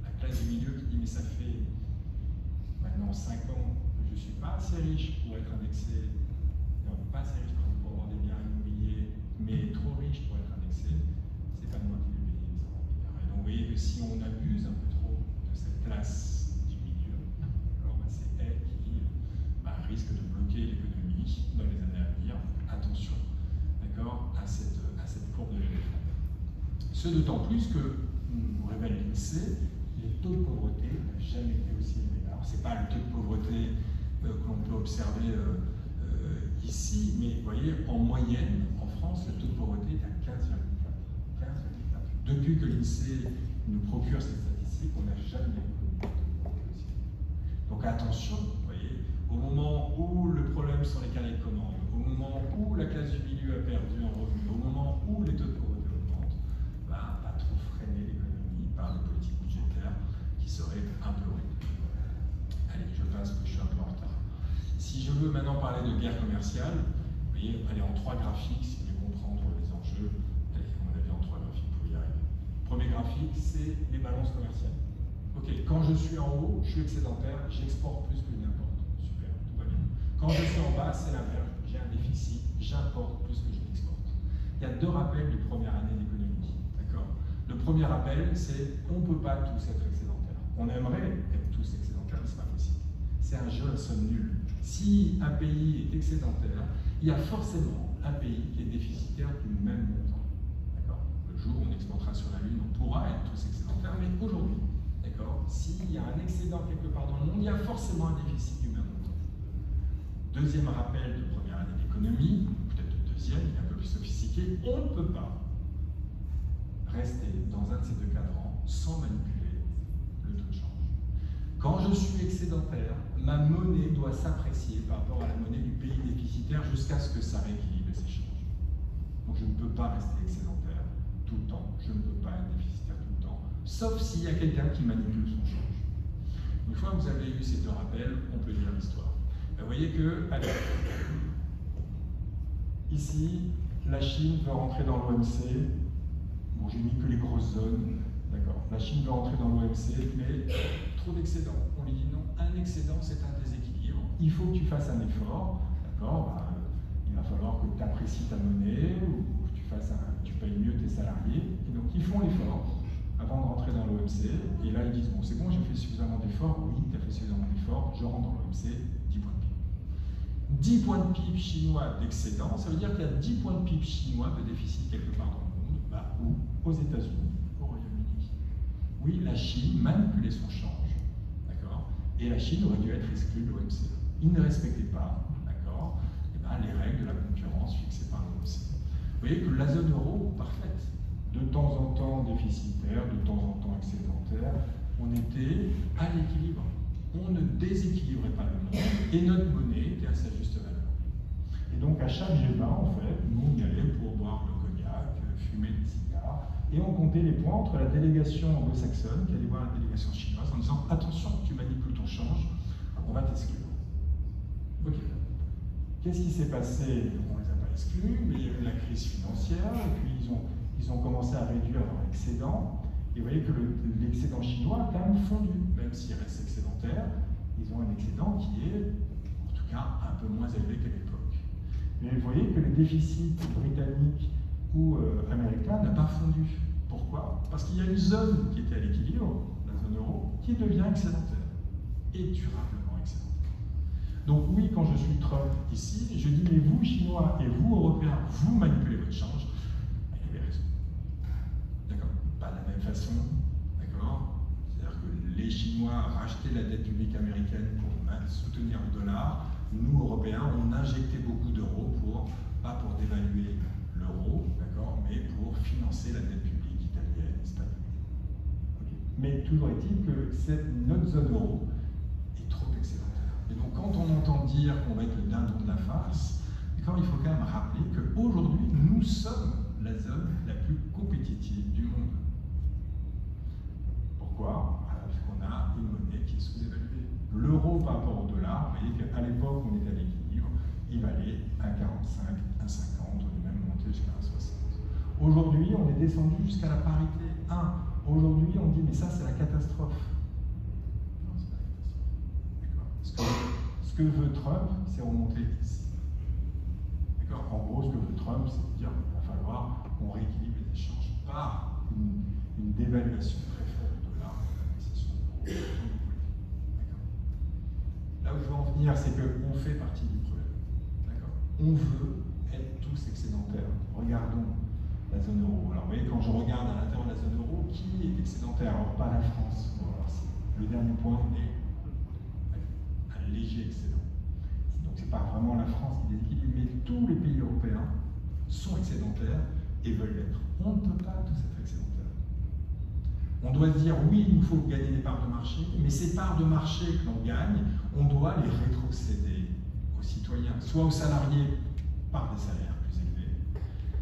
La classe du milieu qui dit mais ça fait maintenant 5 ans que je ne suis pas assez riche pour être indexé, non, pas assez riche pour avoir des biens immobiliers, mais trop riche pour être indexé, c'est pas moi qui vais payer les 120 milliards. Et donc vous voyez que si on abuse un peu trop de cette classe du milieu, alors c'est elle qui risque de bloquer l'économie dans les années à venir. Attention, d'accord, à cette courbe de l'éléphant. Ce d'autant plus que, nous révèle l'INSEE, les taux de pauvreté n'ont jamais été aussi élevés. Alors, ce n'est pas le taux de pauvreté que l'on peut observer ici, mais vous voyez, en moyenne, en France, le taux de pauvreté est à 15,4. Depuis que l'INSEE nous procure cette statistique, on n'a jamais connu de taux de pauvreté aussi. Donc attention, vous voyez, au moment où le problème sont les carnets de commandes, au moment où la classe du milieu a perdu en revenus, au moment où les taux de pauvreté augmentent, pas trop freiner l'économie par des politiques budgétaires qui seraient un peu rudes. Allez, je passe parce que je suis un peu en retard. Si je veux maintenant parler de guerre commerciale, vous voyez, allez en 3 graphiques si vous voulez comprendre les enjeux. Allez, à mon avis, en 3 graphiques pour y arriver. Premier graphique, c'est les balances commerciales. Ok, quand je suis en haut, je suis excédentaire, j'exporte plus que je n'importe. Super, tout va bien. Quand je suis en bas, c'est l'inverse. J'ai un déficit, j'importe plus que je n'exporte. Il y a 2 rappels de première année d'économie. D'accord. Le premier rappel, c'est qu'on ne peut pas tous être excédentaires. On aimerait être tous excédentaires, mais ce n'est pas possible. C'est un jeu à somme nulle. Si un pays est excédentaire, il y a forcément un pays qui est déficitaire du même montant. D'accord. Le jour où on exportera sur la Lune, on pourra être tous excédentaires, mais aujourd'hui, d'accord, s'il y a un excédent quelque part dans le monde, il y a forcément un déficit du même montant. Deuxième rappel de première année d'économie, peut-être le deuxième, il est un peu plus sophistiqué, on ne peut pas rester dans un de ces 2 cadrans sans manipuler le taux de change. Quand je suis excédentaire, ma monnaie doit s'apprécier par rapport à la monnaie du pays déficitaire jusqu'à ce que ça rééquilibre et s'échange. Donc je ne peux pas rester excédentaire tout le temps, je ne peux pas être déficitaire tout le temps, sauf s'il y a quelqu'un qui manipule son change. Une fois que vous avez eu ces 2 rappels, on peut lire l'histoire. Vous voyez que, allez, ici, la Chine veut rentrer dans l'OMC. Bon, j'ai mis que les grosses zones, d'accord. La Chine veut rentrer dans l'OMC, mais trop d'excédents. On lui dit non, un excédent, c'est un déséquilibre. Il faut que tu fasses un effort, d'accord. Il va falloir que tu apprécies ta monnaie, ou que tu payes mieux tes salariés. Et donc, ils font l'effort avant de rentrer dans l'OMC. Et là, ils disent, bon, c'est bon, j'ai fait suffisamment d'efforts. Oui, tu as fait suffisamment d'efforts, je rentre dans l'OMC, 10 points de PIB. 10 points de PIB chinois d'excédent, ça veut dire qu'il y a 10 points de PIB chinois de déficit quelque part dans le monde, ou aux États-Unis, au Royaume-Uni. Oui, la Chine manipulait son change, d'accord, et la Chine aurait dû être exclue de l'OMC. Ils ne respectaient pas, d'accord, les règles de la concurrence fixées par l'OMC. Vous voyez que la zone euro, parfaite, de temps en temps déficitaire, de temps en temps excédentaire, on était à l'équilibre. On ne déséquilibrait pas le monde et notre monnaie était à sa juste valeur. Et donc à chaque G20, en fait, nous on y allait pour boire le cognac, fumer des cigares, et on comptait les points entre la délégation anglo-saxonne qui allait voir la délégation chinoise en disant attention, tu manipules ton change, on va t'exclure. Ok. Qu'est-ce qui s'est passé? On ne les a pas exclus, mais il y a eu la crise financière, et puis ils ont commencé à réduire leur excédent. Et vous voyez que l'excédent chinois a quand même fondu, même s'il reste excédentaire, ils ont un excédent qui est, en tout cas, un peu moins élevé qu'à l'époque. Mais vous voyez que le déficit britannique ou américain n'a pas fondu. Pourquoi? Parce qu'il y a une zone qui était à l'équilibre, la zone euro, qui devient excédentaire, et durablement excédentaire. Donc oui, quand je suis Trump ici, je dis, mais vous, Chinois, et vous, Européens, vous manipulez votre change, il avait raison. D'accord? Pas de la même façon, d'accord? C'est-à-dire que les Chinois rachetaient la dette publique américaine pour soutenir le dollar. Nous, Européens, on injectait beaucoup d'euros pas pour dévaluer l'euro, d'accord, mais pour financer la dette publique italienne, espagnole. Okay. Mais toujours est-il que notre zone euro est trop excédentaire. Et donc, quand on entend dire qu'on va être le dindon de la farce, il faut quand même rappeler qu'aujourd'hui, nous sommes la zone la plus compétitive du monde. Pourquoi? Parce qu'on a une monnaie qui est sous-évaluée. L'euro par rapport au dollar, vous voyez qu'à l'époque, on était à l'équilibre, il valait 1,45, 1,50, on est même monté jusqu'à 1,60. Aujourd'hui, on est descendu jusqu'à la parité 1. Aujourd'hui, on dit, mais ça, c'est la catastrophe. Non, c'est pas la catastrophe. D'accord. Ce que veut Trump, c'est remonter ici. D'accord. En gros, ce que veut Trump, c'est de dire qu'il va falloir qu'on rééquilibre les échanges par une dévaluation très forte du dollar, une appréciation de l'euro. Là où je veux en venir, c'est qu'on fait partie du problème. On veut être tous excédentaires. Regardons la zone euro. Alors, vous voyez, quand je regarde à l'intérieur de la zone euro, qui est excédentaire? Alors, pas la France. Voilà, le dernier point, on est un léger excédent. Donc, ce n'est pas vraiment la France qui déséquilibre, mais tous les pays européens sont excédentaires et veulent l'être. On ne peut pas tous être excédentaires. On doit se dire, oui, il nous faut gagner des parts de marché, mais ces parts de marché que l'on gagne, on doit les rétrocéder aux citoyens, soit aux salariés par des salaires plus élevés,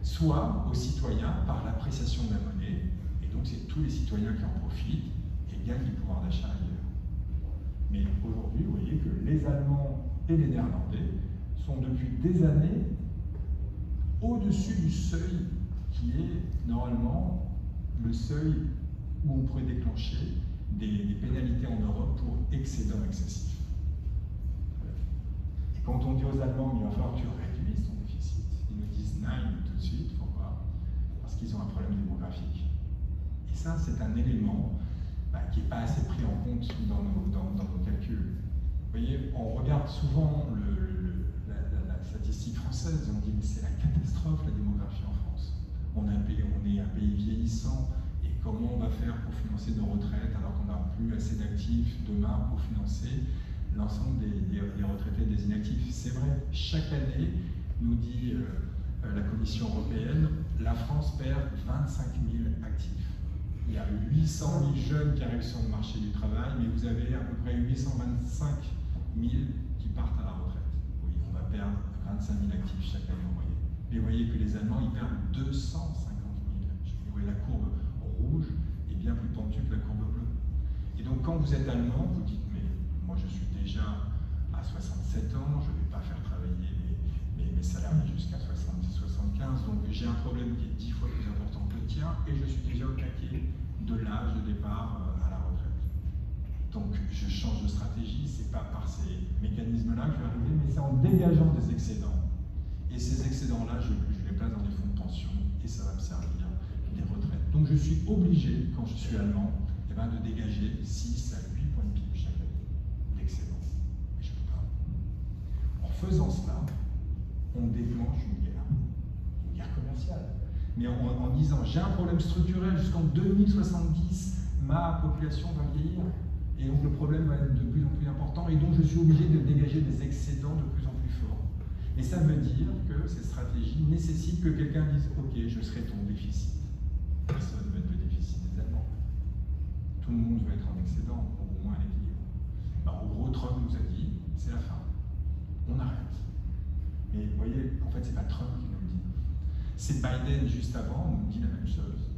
soit aux citoyens par l'appréciation de la monnaie, et donc c'est tous les citoyens qui en profitent et gagnent du pouvoir d'achat ailleurs. Mais aujourd'hui, vous voyez que les Allemands et les Néerlandais sont depuis des années au-dessus du seuil qui est normalement le seuil où on pourrait déclencher des pénalités en Europe pour excédent excessif. Et quand on dit aux Allemands, il va falloir que tu réduises ton déficit, ils nous disent nein tout de suite. Pourquoi? Parce qu'ils ont un problème démographique. Et ça, c'est un élément qui n'est pas assez pris en compte dans nos calculs. Vous voyez, on regarde souvent la statistique française et on dit mais c'est la catastrophe, la démographie en France. On est un pays vieillissant. Comment on va faire pour financer nos retraites alors qu'on n'a plus assez d'actifs demain pour financer l'ensemble des retraités et des inactifs? C'est vrai, chaque année, nous dit la Commission européenne, la France perd 25 000 actifs. Il y a 800 000 jeunes qui arrivent sur le marché du travail, mais vous avez à peu près 825 000 qui partent à la retraite. Oui, on va perdre 25 000 actifs chaque année en moyenne. Et vous voyez que les Allemands, ils perdent 250 000. Vous voyez la courbe rouge est bien plus pentue que la courbe bleue. Et donc quand vous êtes allemand, vous dites mais moi je suis déjà à 67 ans, je ne vais pas faire travailler mes salariés jusqu'à 70-75, donc j'ai un problème qui est 10 fois plus important que le tien et je suis déjà au taquet de l'âge de départ à la retraite. Donc je change de stratégie, c'est pas par ces mécanismes-là que je vais arriver, mais c'est en dégageant des excédents. Et ces excédents-là, je les place dans des fonds de pension et ça va me servir des retraites. Donc je suis obligé, quand je suis allemand, de dégager 6 à 8 points de PIB chaque année d'excédent. Mais je ne peux pas. En faisant cela, on déclenche une guerre commerciale. Mais en disant j'ai un problème structurel jusqu'en 2070, ma population va vieillir. Et donc le problème va être de plus en plus important et donc je suis obligé de dégager des excédents de plus en plus forts. Et ça veut dire que ces stratégies nécessitent que quelqu'un dise ok, je serai ton déficit. Personne ne veut être le déficit des Allemands. Tout le monde veut être en excédent, ou au moins à l'équilibre. En gros, Trump nous a dit, c'est la fin. On arrête. Mais vous voyez, en fait, c'est pas Trump qui nous le dit. C'est Biden, juste avant, nous dit la même chose.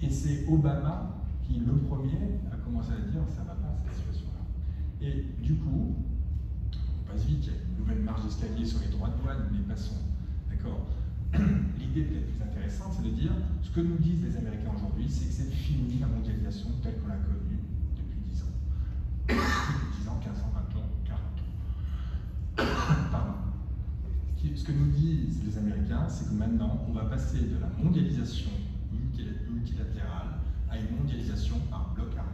Et c'est Obama qui, le premier, a commencé à dire, ça va pas, cette situation-là. Et du coup, on passe vite, il y a une nouvelle marge d'escalier sur les droits de douane, mais passons. D'accord? L'idée peut-être plus intéressante, c'est de dire ce que nous disent les Américains aujourd'hui, c'est que c'est fini la mondialisation telle qu'on l'a connue depuis 10 ans. 10 ans, 15 ans, 20 ans, 40 ans. Pardon. Ce que nous disent les Américains, c'est que maintenant, on va passer de la mondialisation multilatérale à une mondialisation par bloc armé.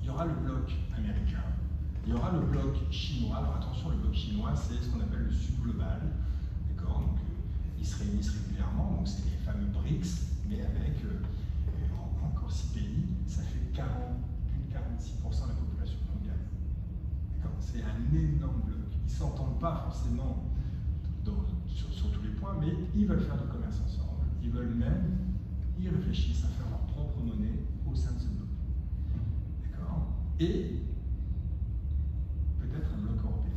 Il y aura aura le bloc américain, il y aura le bloc chinois. Alors attention, le bloc chinois, c'est ce qu'on appelle le sud global. D'accord? Donc ils se réunissent régulièrement, donc c'est les fameux BRICS, mais avec encore 6 pays, ça fait plus de 46% de la population mondiale. D'accord? C'est un énorme bloc. Ils ne s'entendent pas forcément sur tous les points, mais ils veulent faire du commerce ensemble. Ils réfléchissent à faire leur propre monnaie au sein de ce bloc. D'accord? Et peut-être un bloc européen.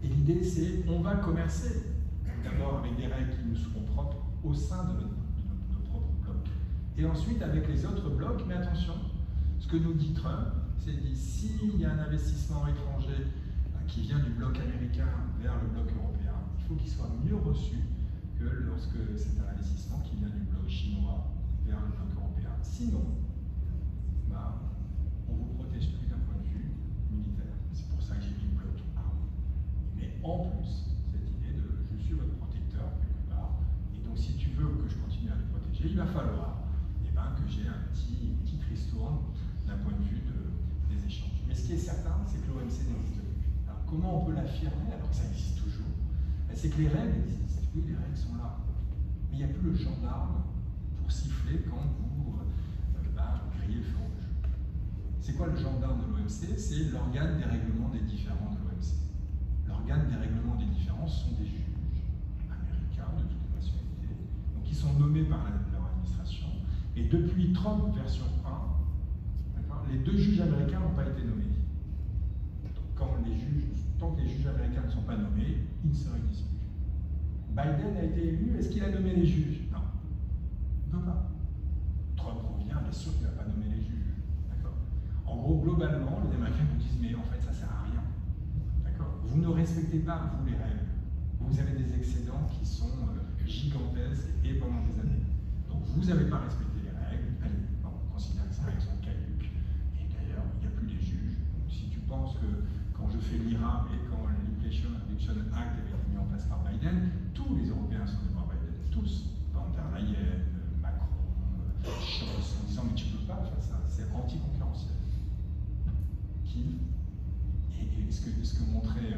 Et l'idée, c'est on va commercer d'abord avec des règles qui nous seront propres au sein de nos propres blocs. Et ensuite avec les autres blocs, mais attention, ce que nous dit Trump, c'est dit s'il y a un investissement étranger qui vient du bloc américain vers le bloc européen, il faut qu'il soit mieux reçu que lorsque c'est un investissement qui vient du bloc chinois vers le bloc européen. Sinon, on ne vous protège plus d'un point de vue militaire. C'est pour ça que j'ai mis le bloc armé. Mais en plus, cette idée de je suis votre protecteur quelque part, et donc si tu veux que je continue à les protéger, il va falloir que j'ai une petite ristourne d'un point de vue des échanges. Mais ce qui est certain, c'est que l'OMC n'existe plus. Alors comment on peut l'affirmer alors que ça existe toujours? C'est que les règles existent, oui, les règles sont là. Mais il n'y a plus le gendarme pour siffler quand vous grillez le feu rouge. C'est quoi le gendarme de l'OMC? C'est l'organe des règlements des différends de l'OMC. L'organe des règlements des différends sont des juges américains de toutes les nationalités, donc ils sont nommés par leur administration. Et depuis Trump version 1, les 2 juges américains n'ont pas été nommés. Donc tant que les juges américains ne sont pas nommés, ils ne se réunissent plus. Biden a été élu, est-ce qu'il a nommé les juges? Non. Il ne peut pas. Trump revient, bien sûr qu'il ne va pas nommer les juges. D'accord? En gros, globalement, les Américains vous disent, mais en fait, ça ne sert à rien. D'accord? Vous ne respectez pas, vous, les règles. Vous avez des excédents qui sont gigantesques et pendant des années. Donc, vous n'avez pas respecté les règles. Allez, on considère que ces règles sont caduques. Et d'ailleurs, il n'y a plus les juges. Donc, si tu penses que quand je fais l'IRA et quand l'Inflation Reduction Act avait été mis en place par Biden, tous les Européens sont des par Biden. Tous. Van der Leyen, Macron, Scholz, en disant mais tu ne peux pas faire ça, c'est anti-concurrentiel. Qui et ce que montrait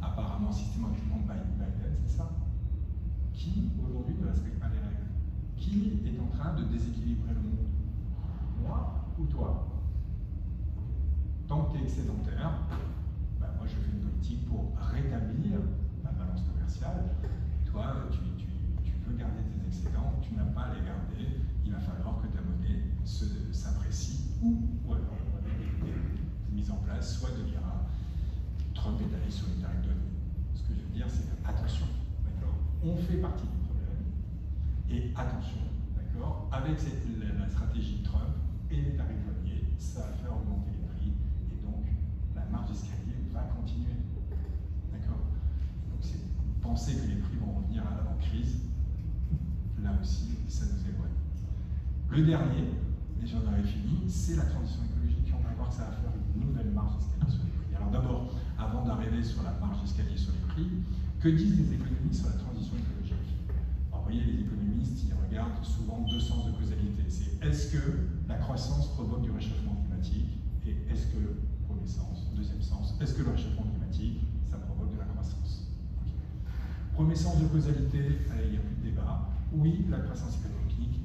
apparemment systématiquement Biden, c'est ça. Qui aujourd'hui ne respecte pas les règles? Qui est en train de déséquilibrer le monde? Moi ou toi? Tant que tu es excédentaire, moi je fais une politique pour rétablir la balance commerciale. Toi, tu veux garder tes excédents, tu n'as pas à les garder, il va falloir que ta monnaie s'apprécie ou alors des mises en place, soit de l'IRA. Trump est allé sur une tarif douanier. Ce que je veux dire, c'est que, attention, d'accord, on fait partie du problème, et attention, d'accord, avec la stratégie de Trump et les tarifs douaniers, ça va faire augmenter les prix, et donc la marge d'escalier va continuer. D'accord? Donc c'est penser que les prix vont revenir à l'avant-crise, là aussi, ça nous éloigne. Le dernier, et j'en aurais fini, c'est la transition écologique. On va voir que ça va faire une nouvelle marge d'escalier sur les prix. Alors d'abord, avant d'arriver sur la marge d'escalier sur les prix, que disent les économistes sur la transition écologique? Alors, vous voyez, les économistes, ils regardent souvent 2 sens de causalité. C'est est-ce que la croissance provoque du réchauffement climatique? Et est-ce que, premier sens, deuxième sens, est-ce que le réchauffement climatique, ça provoque de la croissance? Okay. Premier sens de causalité, il n'y a plus de débat. Oui, la croissance économique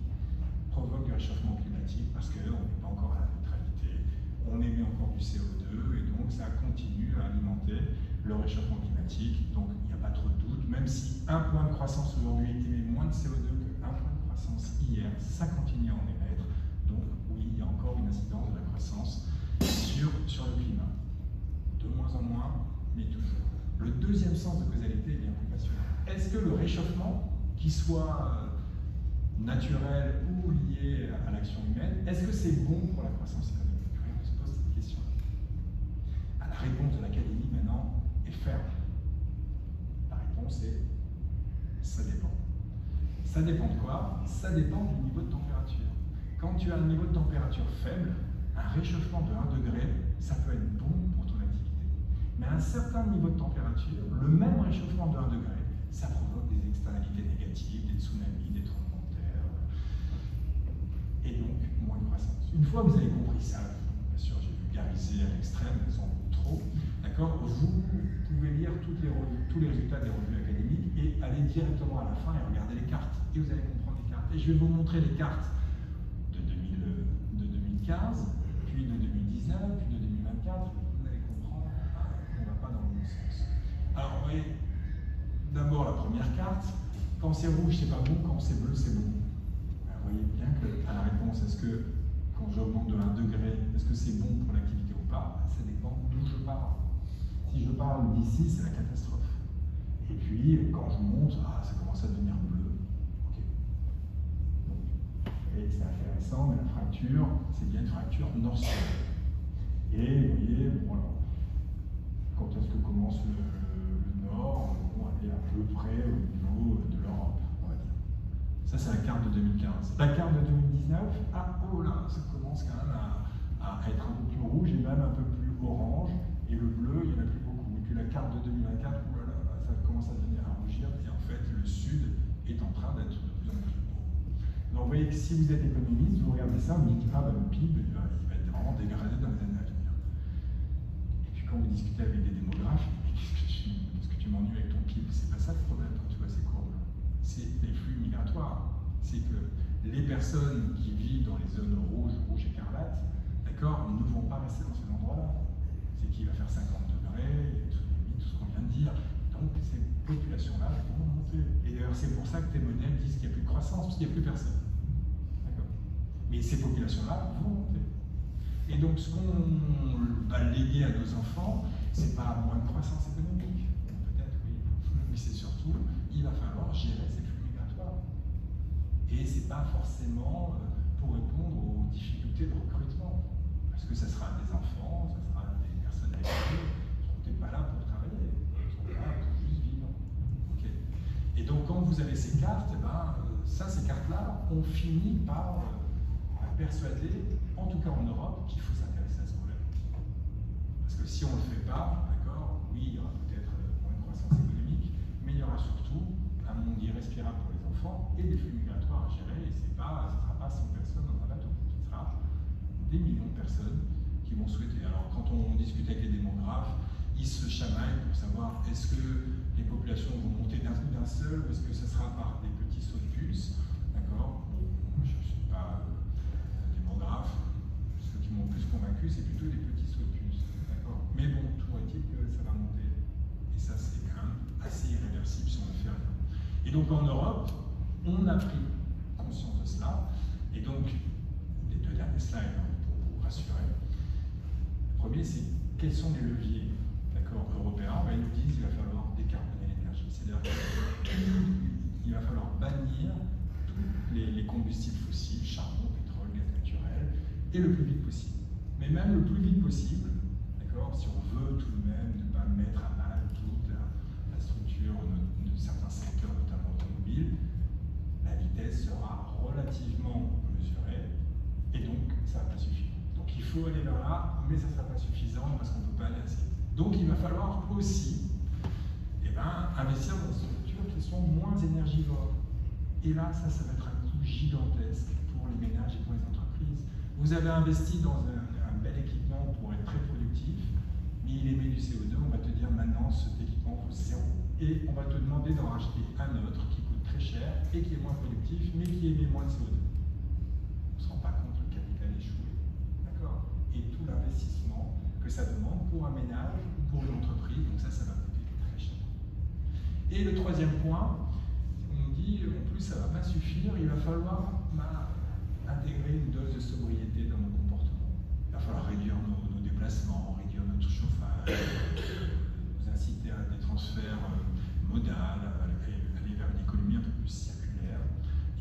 provoque du réchauffement climatique parce qu'on n'est pas encore à la neutralité, on émet encore du CO2 et donc ça continue à alimenter le réchauffement climatique. Donc il n'y a pas trop de doute, même si un point de croissance aujourd'hui émet moins de CO2 qu'un point de croissance hier, ça continue à en émettre. Donc oui, il y a encore une incidence de la croissance sur le climat. De moins en moins, mais toujours. Le deuxième sens de causalité est bien plus passionnant. Est-ce que le réchauffement, qu'il soit naturel ou lié à l'action humaine, est-ce que c'est bon pour la croissance économique? On se pose cette question. La réponse de l'académie maintenant est ferme. La réponse est ça dépend. Ça dépend de quoi? Ça dépend du niveau de température. Quand tu as un niveau de température faible, un réchauffement de 1 degré, ça peut être bon pour ton activité. Mais à un certain niveau de température, le même réchauffement de 1 degré, ça provoque des externalités négatives, des tsunamis, des tremblements de terre, et donc moins de croissance. Une fois que vous avez compris ça, bien sûr, vulgarisées à l'extrême, elles sont trop. D'accord? Vous pouvez lire tous les résultats des revues académiques et aller directement à la fin et regarder les cartes. Et vous allez comprendre les cartes. Et je vais vous montrer les cartes de 2015, puis de 2019, puis de 2024. Vous allez comprendre qu'on ne va pas dans le bon sens. Alors, vous voyez, d'abord la première carte. Quand c'est rouge, c'est pas bon. Quand c'est bleu, c'est bon. Vous voyez bien qu'à la réponse, est-ce que quand j'augmente de 1 degré, est-ce que c'est bon pour l'activité ou pas? Ça dépend d'où je parle. Si je parle d'ici, c'est la catastrophe. Et puis, quand je monte, ça commence à devenir bleu. Ok. Et c'est intéressant, mais la fracture, c'est bien une fracture nord-sud. Et vous voyez, voilà, quand est-ce que commence le nord? On est à peu près au niveau de l'Europe, on va dire. Ça, c'est la carte de 2015. La carte de 2019, oh là, ça commence quand même à être un peu plus rouge et même un peu plus orange. Et le bleu, il n'y en a plus beaucoup. Et puis la carte de 2024, oh là là, ça commence à devenir à rougir. Et en fait, le sud est en train d'être de plus en plus beau. Donc vous voyez que si vous êtes économiste, vous regardez ça, vous dites, le PIB, il va être vraiment dégradé dans les années à venir. Et puis quand vous discutez avec des démographes, qu'est-ce que tu m'ennuies avec ton PIB? C'est pas ça le problème quand tu vois ces courbes. C'est les flux migratoires. C'est que les personnes qui vivent dans les zones rouge écarlate, d'accord, ne vont pas rester dans ces endroits-là. C'est qu'il va faire 50 degrés, tout ce qu'on vient de dire. Donc ces populations-là vont monter. Et d'ailleurs, c'est pour ça que tes modèles disent qu'il n'y a plus de croissance, parce qu'il n'y a plus personne. D'accord. Mais ces populations-là vont monter. Et donc, ce qu'on va léguer à nos enfants, c'est pas moins de croissance économique. Peut-être, oui. Mais c'est surtout, il va falloir gérer ces flux migratoires. Et c'est pas forcément pour répondre aux difficultés de recrutement. Parce que ça sera des enfants, ça sera des personnes âgées, qui ne sont peut-être pas là pour travailler, ils sont là pour juste vivre. Okay. Et donc quand vous avez ces cartes, ces cartes-là, on finit par persuader, en tout cas en Europe, qu'il faut s'intéresser à ce problème. Parce que si on ne le fait pas, d'accord, oui, il y aura peut-être moins de croissance économique, mais il y aura surtout un monde irrespirable pour les enfants et des flux migratoires à gérer, et ce ne sera pas 100 personnes dans un bateau, ce sera des millions de personnes qui vont souhaiter. Alors quand on discute avec les démographes, ils se chamaillent pour savoir est-ce que les populations vont monter d'un coup d'un seul ou est-ce que ce sera par des petits sauts de pulse. D'accord? Je ne suis pas démographe. Ceux qui m'ont le plus convaincu, c'est plutôt des petits sauts de pulse. D'accord? Mais bon, toujours est-il que ça va monter. Et ça, c'est quand même assez irréversible si on le fait rien. Et donc en Europe, on a pris conscience de cela. Et donc, les deux derniers slides, pour vous rassurer. Le premier, c'est quels sont les leviers européens? Ils nous disent qu'il va falloir décarboner l'énergie. C'est-à-dire qu'il va falloir bannir tous les combustibles fossiles, charbon, pétrole, gaz naturel, et le plus vite possible. Mais même le plus vite possible, si on veut tout de même ne pas mettre à mal toute la structure de certains secteurs, notamment automobiles, la vitesse sera relativement mesurée, et donc ça ne va pas suffire. Donc il faut aller vers là, mais ça ne sera pas suffisant parce qu'on ne peut pas aller assez vite. Donc il va falloir aussi investir dans des structures qui sont moins énergivores. Et là, ça va être un coût gigantesque pour les ménages et pour les entreprises. Vous avez investi dans un bel équipement pour être très productif, mais il émet du CO2, on va te dire maintenant cet équipement vaut 0. Et on va te demander d'en racheter un autre qui coûte très cher et qui est moins productif, mais qui émet moins de CO2. On ne se rend pas compte le capital échoué. D'accord? Et tout l'investissement que ça demande pour un ménage ou pour une entreprise, donc ça va coûter très cher. Et le troisième point, on nous dit en plus ça ne va pas suffire, il va falloir intégrer une dose de sobriété dans nos comportements. Il va falloir réduire nos déplacements, réduire notre chauffage, nous inciter à des transferts modaux, aller vers une économie un peu plus circulaire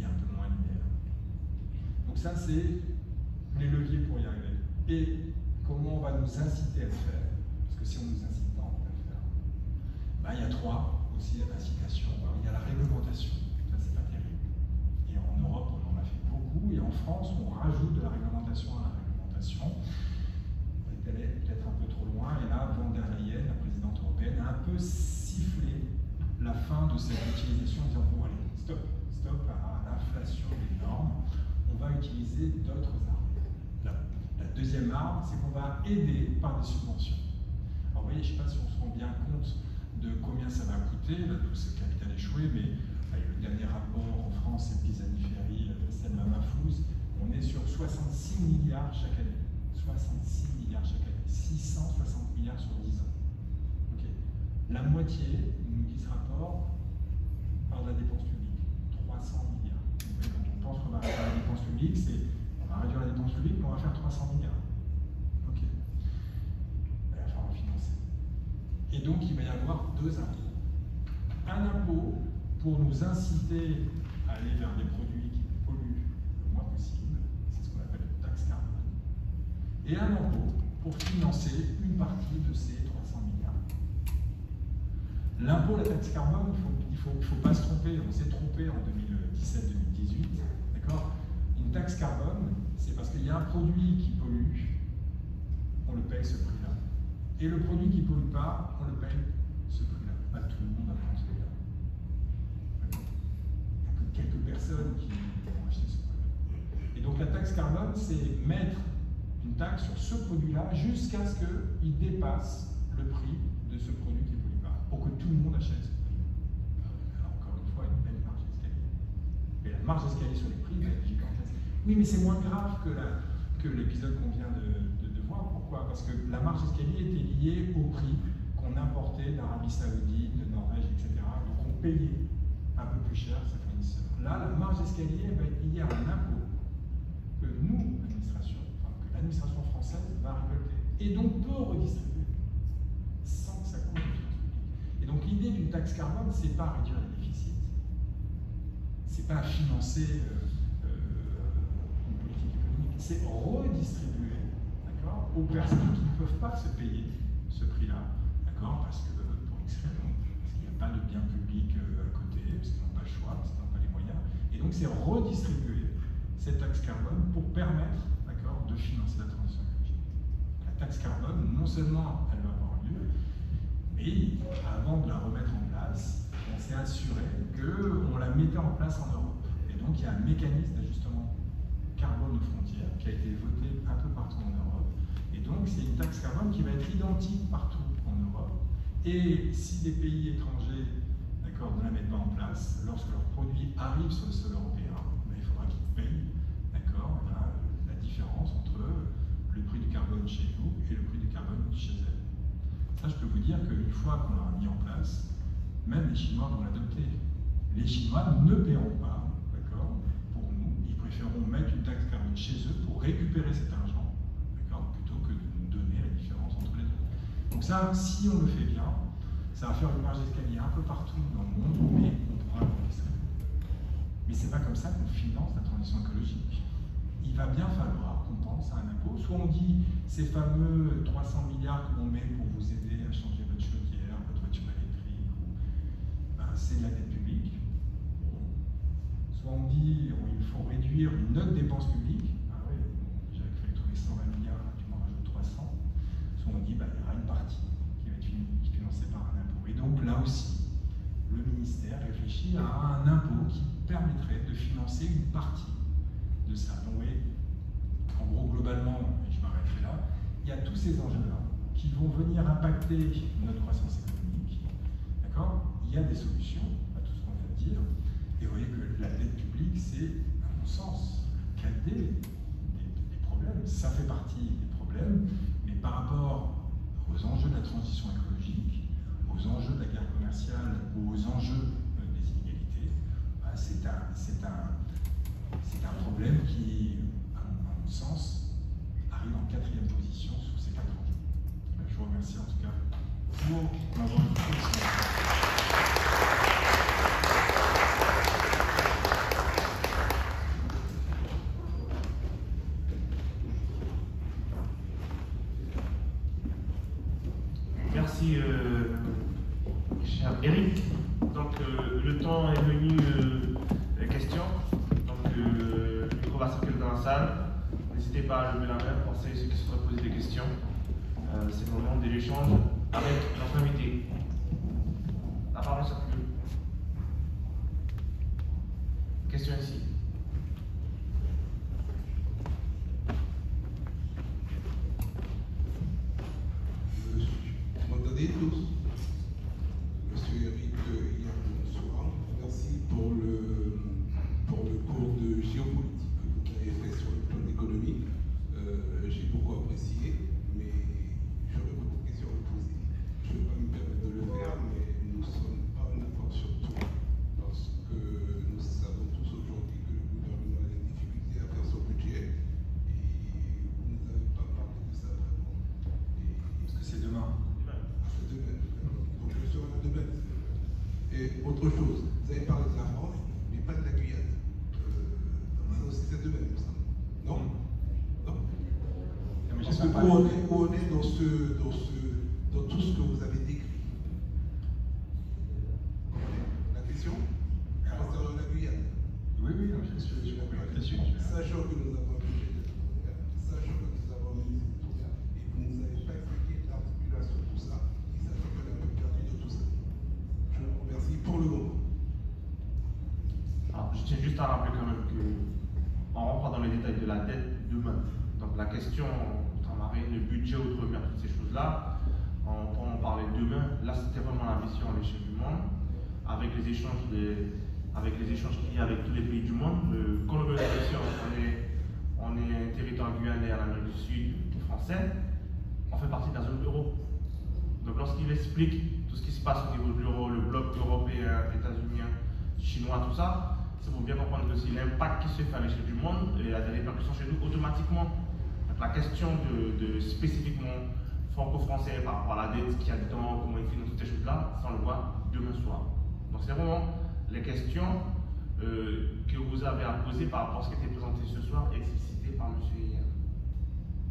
et un peu moins linéaire. Donc ça, c'est les leviers pour y arriver. Et comment on va nous inciter à le faire? Parce que si on ne nous incite pas, on ne peut pas le faire. Il y a trois aussi incitations. Alors, il y a la réglementation. Ça, c'est pas terrible. Et en Europe, on en a fait beaucoup. Et en France, on rajoute de la réglementation à la réglementation. On est allé peut-être un peu trop loin. Et là, von der Leyen, la présidente européenne, a un peu sifflé la fin de cette utilisation en disant bon, allez, stop à l'inflation des normes. On va utiliser d'autres armes. La deuxième arme, c'est qu'on va aider par des subventions. Alors vous voyez, je ne sais pas si on se rend bien compte de combien ça va coûter, là, tout ce capital échoué, mais le dernier rapport en France, c'est Pisani-Ferry, Selma Mahfouz, on est sur 66 milliards chaque année. 66 milliards chaque année. 660 milliards sur 10 ans. Okay. La moitié, nous dit ce rapport, par de la dépense publique. 300 milliards. Donc, quand on pense qu'on va réduire la dépense publique, c'est on va réduire la dépense publique, mais on va faire 300 milliards. Ok. Il va falloir financer. Et donc, il va y avoir deux impôts. Un impôt pour nous inciter à aller vers des produits qui polluent le moins possible, c'est ce qu'on appelle une taxe carbone, et un impôt pour financer une partie de ces 300 milliards. L'impôt, la taxe carbone, il ne faut pas se tromper, on s'est trompé en 2017-2018, d'accord? Une taxe carbone, c'est parce qu'il y a un produit qui pollue, on le paye ce prix-là. Et le produit qui ne pollue pas, on le paye ce prix-là. Pas tout le monde va prendre celui-là. Il n'y a que quelques personnes qui vont acheter ce produit. Et donc la taxe carbone, c'est mettre une taxe sur ce produit-là jusqu'à ce qu'il dépasse le prix de ce produit qui ne pollue pas, pour que tout le monde achète ce produit. Alors encore une fois, une belle marge d'escalier. Et la marge d'escalier sur les prix va être gigantesque. Oui, mais c'est moins grave que l'épisode qu'on vient de voir. Pourquoi? Parce que la marge d'escalier était liée au prix qu'on importait d'Arabie Saoudite, de Norvège, etc. Donc on payait un peu plus cher ces fournisseurs. Là, la marge d'escalier va être liée à un impôt que nous, l'administration française, va récolter. Et donc peut redistribuer sans que ça coûte les finances publiques. Et donc l'idée d'une taxe carbone, c'est pas réduire les déficits, c'est pas financer une politique économique, c'est redistribuer, d'accord, aux personnes qui ne peuvent pas se payer ce prix-là, d'accord, parce que pour X raisons, parce qu'il n'y a pas de biens publics à côté, parce qu'ils n'ont pas le choix, parce qu'ils n'ont pas les moyens. Et donc c'est redistribuer cette taxe carbone pour permettre, d'accord, de financer la transition écologique. La taxe carbone, non seulement elle va avoir lieu, mais avant de la remettre en place, on s'est assuré qu'on la mettait en place en Europe. Et donc il y a un mécanisme d'ajustement carbone aux frontières qui a été voté un peu partout en Europe. Et donc c'est une taxe carbone qui va être identique partout en Europe. Et si des pays étrangers, d'accord, ne la mettent pas en place, lorsque leurs produits arrivent sur le sol européen, ben, il faudra qu'ils payent, d'accord, la différence entre le prix du carbone chez nous et le prix du carbone chez elles. Ça, je peux vous dire qu'une fois qu'on l'aura mis en place, même les Chinois vont l'adopter. Les Chinois ne paieront pas, d'accord, pour nous. Ils préféreront mettre une taxe carbone chez eux pour récupérer cet argent, d'accord, plutôt que de nous donner la différence entre les deux. Donc ça, si on le fait bien, ça va faire une marge d'escalier un peu partout dans le monde, mais on pourra le redistribuer. Mais c'est pas comme ça qu'on finance la transition écologique. Il va bien falloir qu'on pense à un impôt. Soit on dit ces fameux 300 milliards que l'on met pour vous aider à changer votre chaudière, votre voiture électrique, ben, c'est de la dette publique. Soit on dit il faut réduire une autre dépense publique. Ah oui, déjà qu'il fallait trouver 120 milliards, tu m'en rajoutes 300. Soit on dit il y aura une partie qui va être financée par un impôt. Et donc là aussi, le ministère réfléchit à un impôt qui permettrait de financer une partie de ça. Donc, oui, en gros, globalement, et je m'arrêterai là, il y a tous ces enjeux-là qui vont venir impacter notre croissance économique. D'accord? Il y a des solutions à tout ce qu'on vient de dire. Et vous voyez que la dette publique, c'est, à mon sens, le cadet des problèmes. Ça fait partie des problèmes, mais par rapport aux enjeux de la transition écologique, aux enjeux de la guerre commerciale, aux enjeux des inégalités, c'est un problème qui, à mon sens, arrive en 4e position sur ces 4 enjeux. Je vous remercie en tout cas pour m'avoir écouté. Merci, cher Eric. Donc, le temps est venu des questions. Donc, le micro va circuler dans la salle. N'hésitez pas à lever la main pour ceux qui souhaitent poser des questions. C'est le moment de l'échange avec notre invité. La parole circule. Question ici. c'est autre chose. Vous avez parlé de la France, mais pas de la Guyane. C'est de même, ça. Non? Non? Parce que où on est dans tout ce que vous avez décrit. La question concernant la Guyane. Oui, je suis Sachant que nous avons et vous ne nous avez pas expliqué l'articulation de tout ça, et sachant qu'on a un peu perdu de tout ça. Je vous remercie pour le moment. Alors, je tiens juste à rappeler quand même qu'on rentre dans les détails de la dette demain. Donc la question ultramarine, le budget outre-mer, toutes ces choses-là, on pourra en parler demain. Là, c'était vraiment la vision à l'échelle du monde, avec les échanges qu'il y a avec tous les pays du monde. Quand on veut la question, on est un territoire guyanais à l'Amérique du Sud, français, on fait partie de la zone euro. Donc lorsqu'il explique tout ce qui se passe au niveau de l'euro, le bloc européen, états-unien, chinois, tout ça, il faut bien comprendre aussi l'impact qui se fait à l'échelle du monde et a des répercussions chez nous automatiquement. Donc la question de spécifiquement franco-français par rapport à la dette, qui a du temps, comment il finance toutes ces choses-là, ça on le voit demain soir. Donc c'est vraiment les questions que vous avez à poser par rapport à ce qui a été présenté ce soir et explicité par M. hier.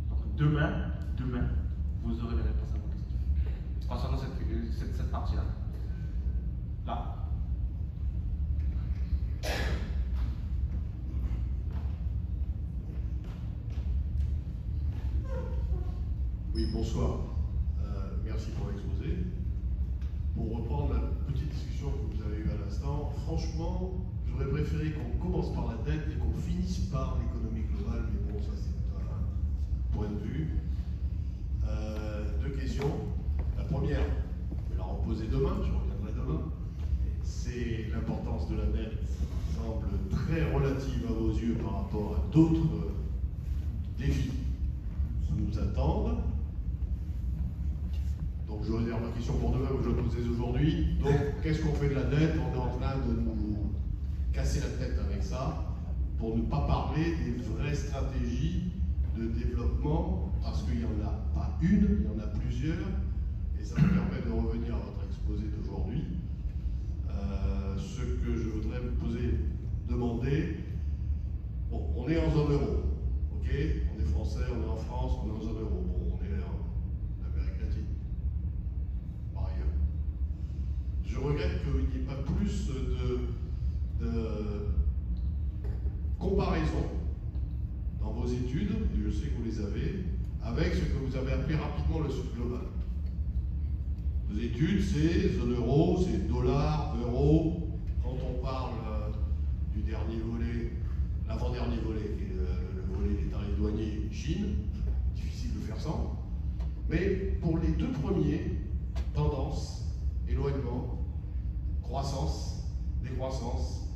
Donc demain, vous aurez les réponses à vos questions. Concernant cette partie-là. Là. Oui, bonsoir. Merci pour l'exposé. Pour reprendre la petite discussion que vous avez eue à l'instant, franchement, j'aurais préféré qu'on commence par la dette et qu'on finisse par l'économie globale, mais bon, ça c'est un point de vue. Deux questions. La première, je vais la reposer demain, je reviendrai demain. C'est l'importance de la dette semble très relative à vos yeux par rapport à d'autres défis qui nous attendent. Donc je réserve ma question pour demain, que je posais aujourd'hui. Donc qu'est-ce qu'on fait de la dette? On est en train de nous casser la tête avec ça pour ne pas parler des vraies stratégies de développement, parce qu'il n'y en a pas une, il y en a plusieurs, et ça me permet de revenir à votre exposé d'aujourd'hui. Ce que je voudrais vous demander, bon, on est en zone euro, ok? On est français, on est en France, on est en zone euro. Bon, on est en Amérique latine, par ailleurs. Je regrette qu'il n'y ait pas plus de comparaison dans vos études, et je sais que vous les avez, avec ce que vous avez appelé rapidement le Sud global. Vos études, c'est zone euro, c'est dollar, euro. Quand on parle du dernier volet, l'avant-dernier volet, qui est le volet des tarifs douaniers Chine, difficile de faire sans. Mais pour les deux premiers, tendance, éloignement, croissance, décroissance,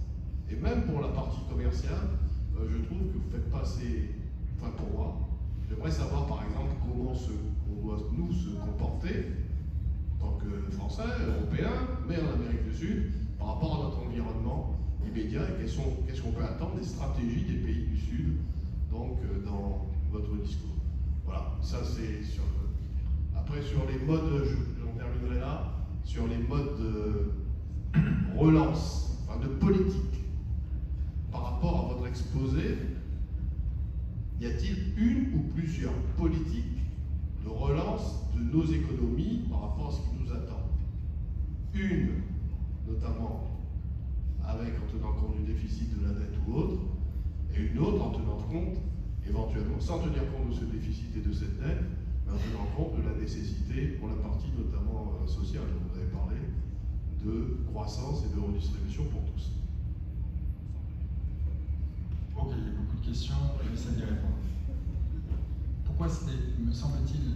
et même pour la partie commerciale, je trouve que vous faites pas assez, enfin pour moi, j'aimerais savoir par exemple comment on doit nous se comporter en tant que Français, Européens, mais en Amérique du Sud, par rapport à notre environnement immédiat et qu'est-ce qu'on peut attendre des stratégies des pays du Sud, donc dans votre discours. Voilà, ça c'est sur le... Après sur les modes, j'en terminerai là, sur les modes de relance, enfin de politique, par rapport à votre exposé, y a-t-il une ou plusieurs politiques de relance de nos économies par rapport à ce qui nous attend? Une, notamment, avec en tenant compte du déficit de la dette ou autre, et une autre en tenant compte, éventuellement, sans tenir compte de ce déficit et de cette dette, mais en tenant compte de la nécessité, pour la partie notamment sociale dont vous avez parlé, de croissance et de redistribution pour tous. Ok, il y a beaucoup de questions, je vais essayer d'y répondre. Pourquoi me semble-t-il,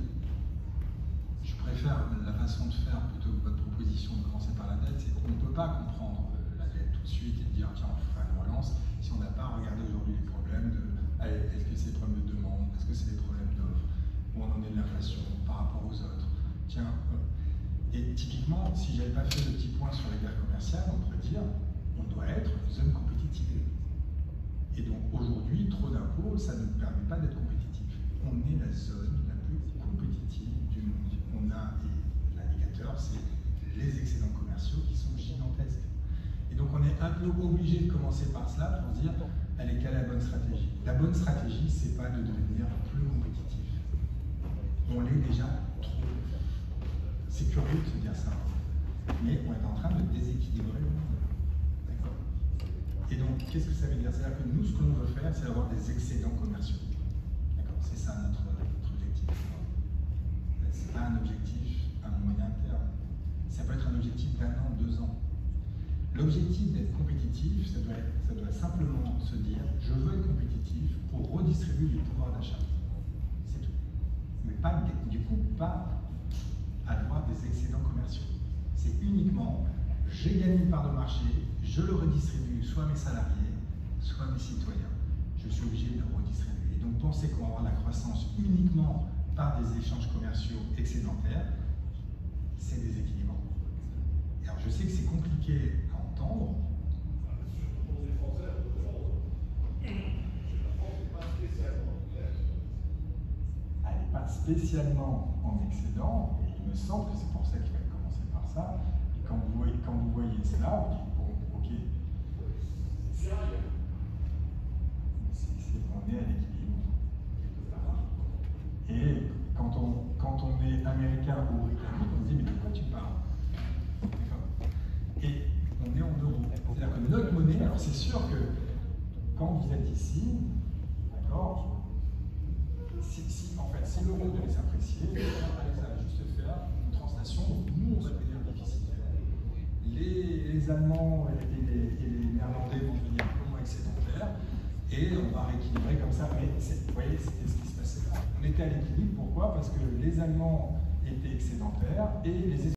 je préfère la façon de faire plutôt que votre proposition de commencer par la dette, c'est qu'on ne peut pas comprendre la dette tout de suite et dire tiens on fera une relance si on n'a pas regardé aujourd'hui les problèmes de est-ce que c'est des problèmes de demande, est-ce que c'est des problèmes d'offres, où on en est de l'inflation par rapport aux autres. Tiens, et typiquement, si j'avais pas fait le petit point sur la guerre commerciale, on pourrait dire on doit être une zone compétitive. Et donc aujourd'hui, trop d'impôts, ça ne nous permet pas d'être compétitif. On est la zone la plus compétitive du monde. On a, et l'indicateur, c'est les excédents commerciaux qui sont gigantesques. obligé de commencer par cela pour dire elle est quelle la bonne stratégie. La bonne stratégie, c'est pas de devenir plus compétitif. On l'est déjà trop. C'est curieux de se dire ça, mais on est en train de déséquilibrer le monde. D'accord. Et donc, qu'est-ce que ça veut dire? C'est-à-dire que nous, ce que l'on veut faire, c'est avoir des excédents commerciaux. D'accord. C'est ça notre objectif. C'est pas un objectif à moyen terme. Ça peut être un objectif d'1 an, 2 ans. L'objectif d'être compétitif, ça doit simplement se dire je veux être compétitif pour redistribuer du pouvoir d'achat. C'est tout. Mais pas, du coup, pas avoir des excédents commerciaux. C'est uniquement j'ai gagné une part de marché, je le redistribue soit à mes salariés, soit à mes citoyens. Je suis obligé de le redistribuer. Et donc penser qu'on va avoir la croissance uniquement par des échanges commerciaux excédentaires, c'est déséquilibrant. Alors je sais que c'est compliqué à entendre. Elle n'est pas spécialement en excédent, et il me semble que c'est pour ça qu'il va commencer par ça. Et quand vous voyez cela, vous dites bon, ok, on est à l'équilibre. Et quand on est américain ou britannique, on se dit mais de quoi tu parles? Et on est en euros. C'est-à-dire que notre monnaie, alors c'est sûr que quand vous êtes ici, d'accord, si l'euro devait s'apprécier, ça va juste faire une translation, donc nous on va payer un déficit. Les Allemands et les Néerlandais vont devenir un peu moins excédentaires, et on va rééquilibrer comme ça. Mais vous voyez, c'était ce qui se passait là. On était à l'équilibre, pourquoi? Parce que les Allemands étaient excédentaires et les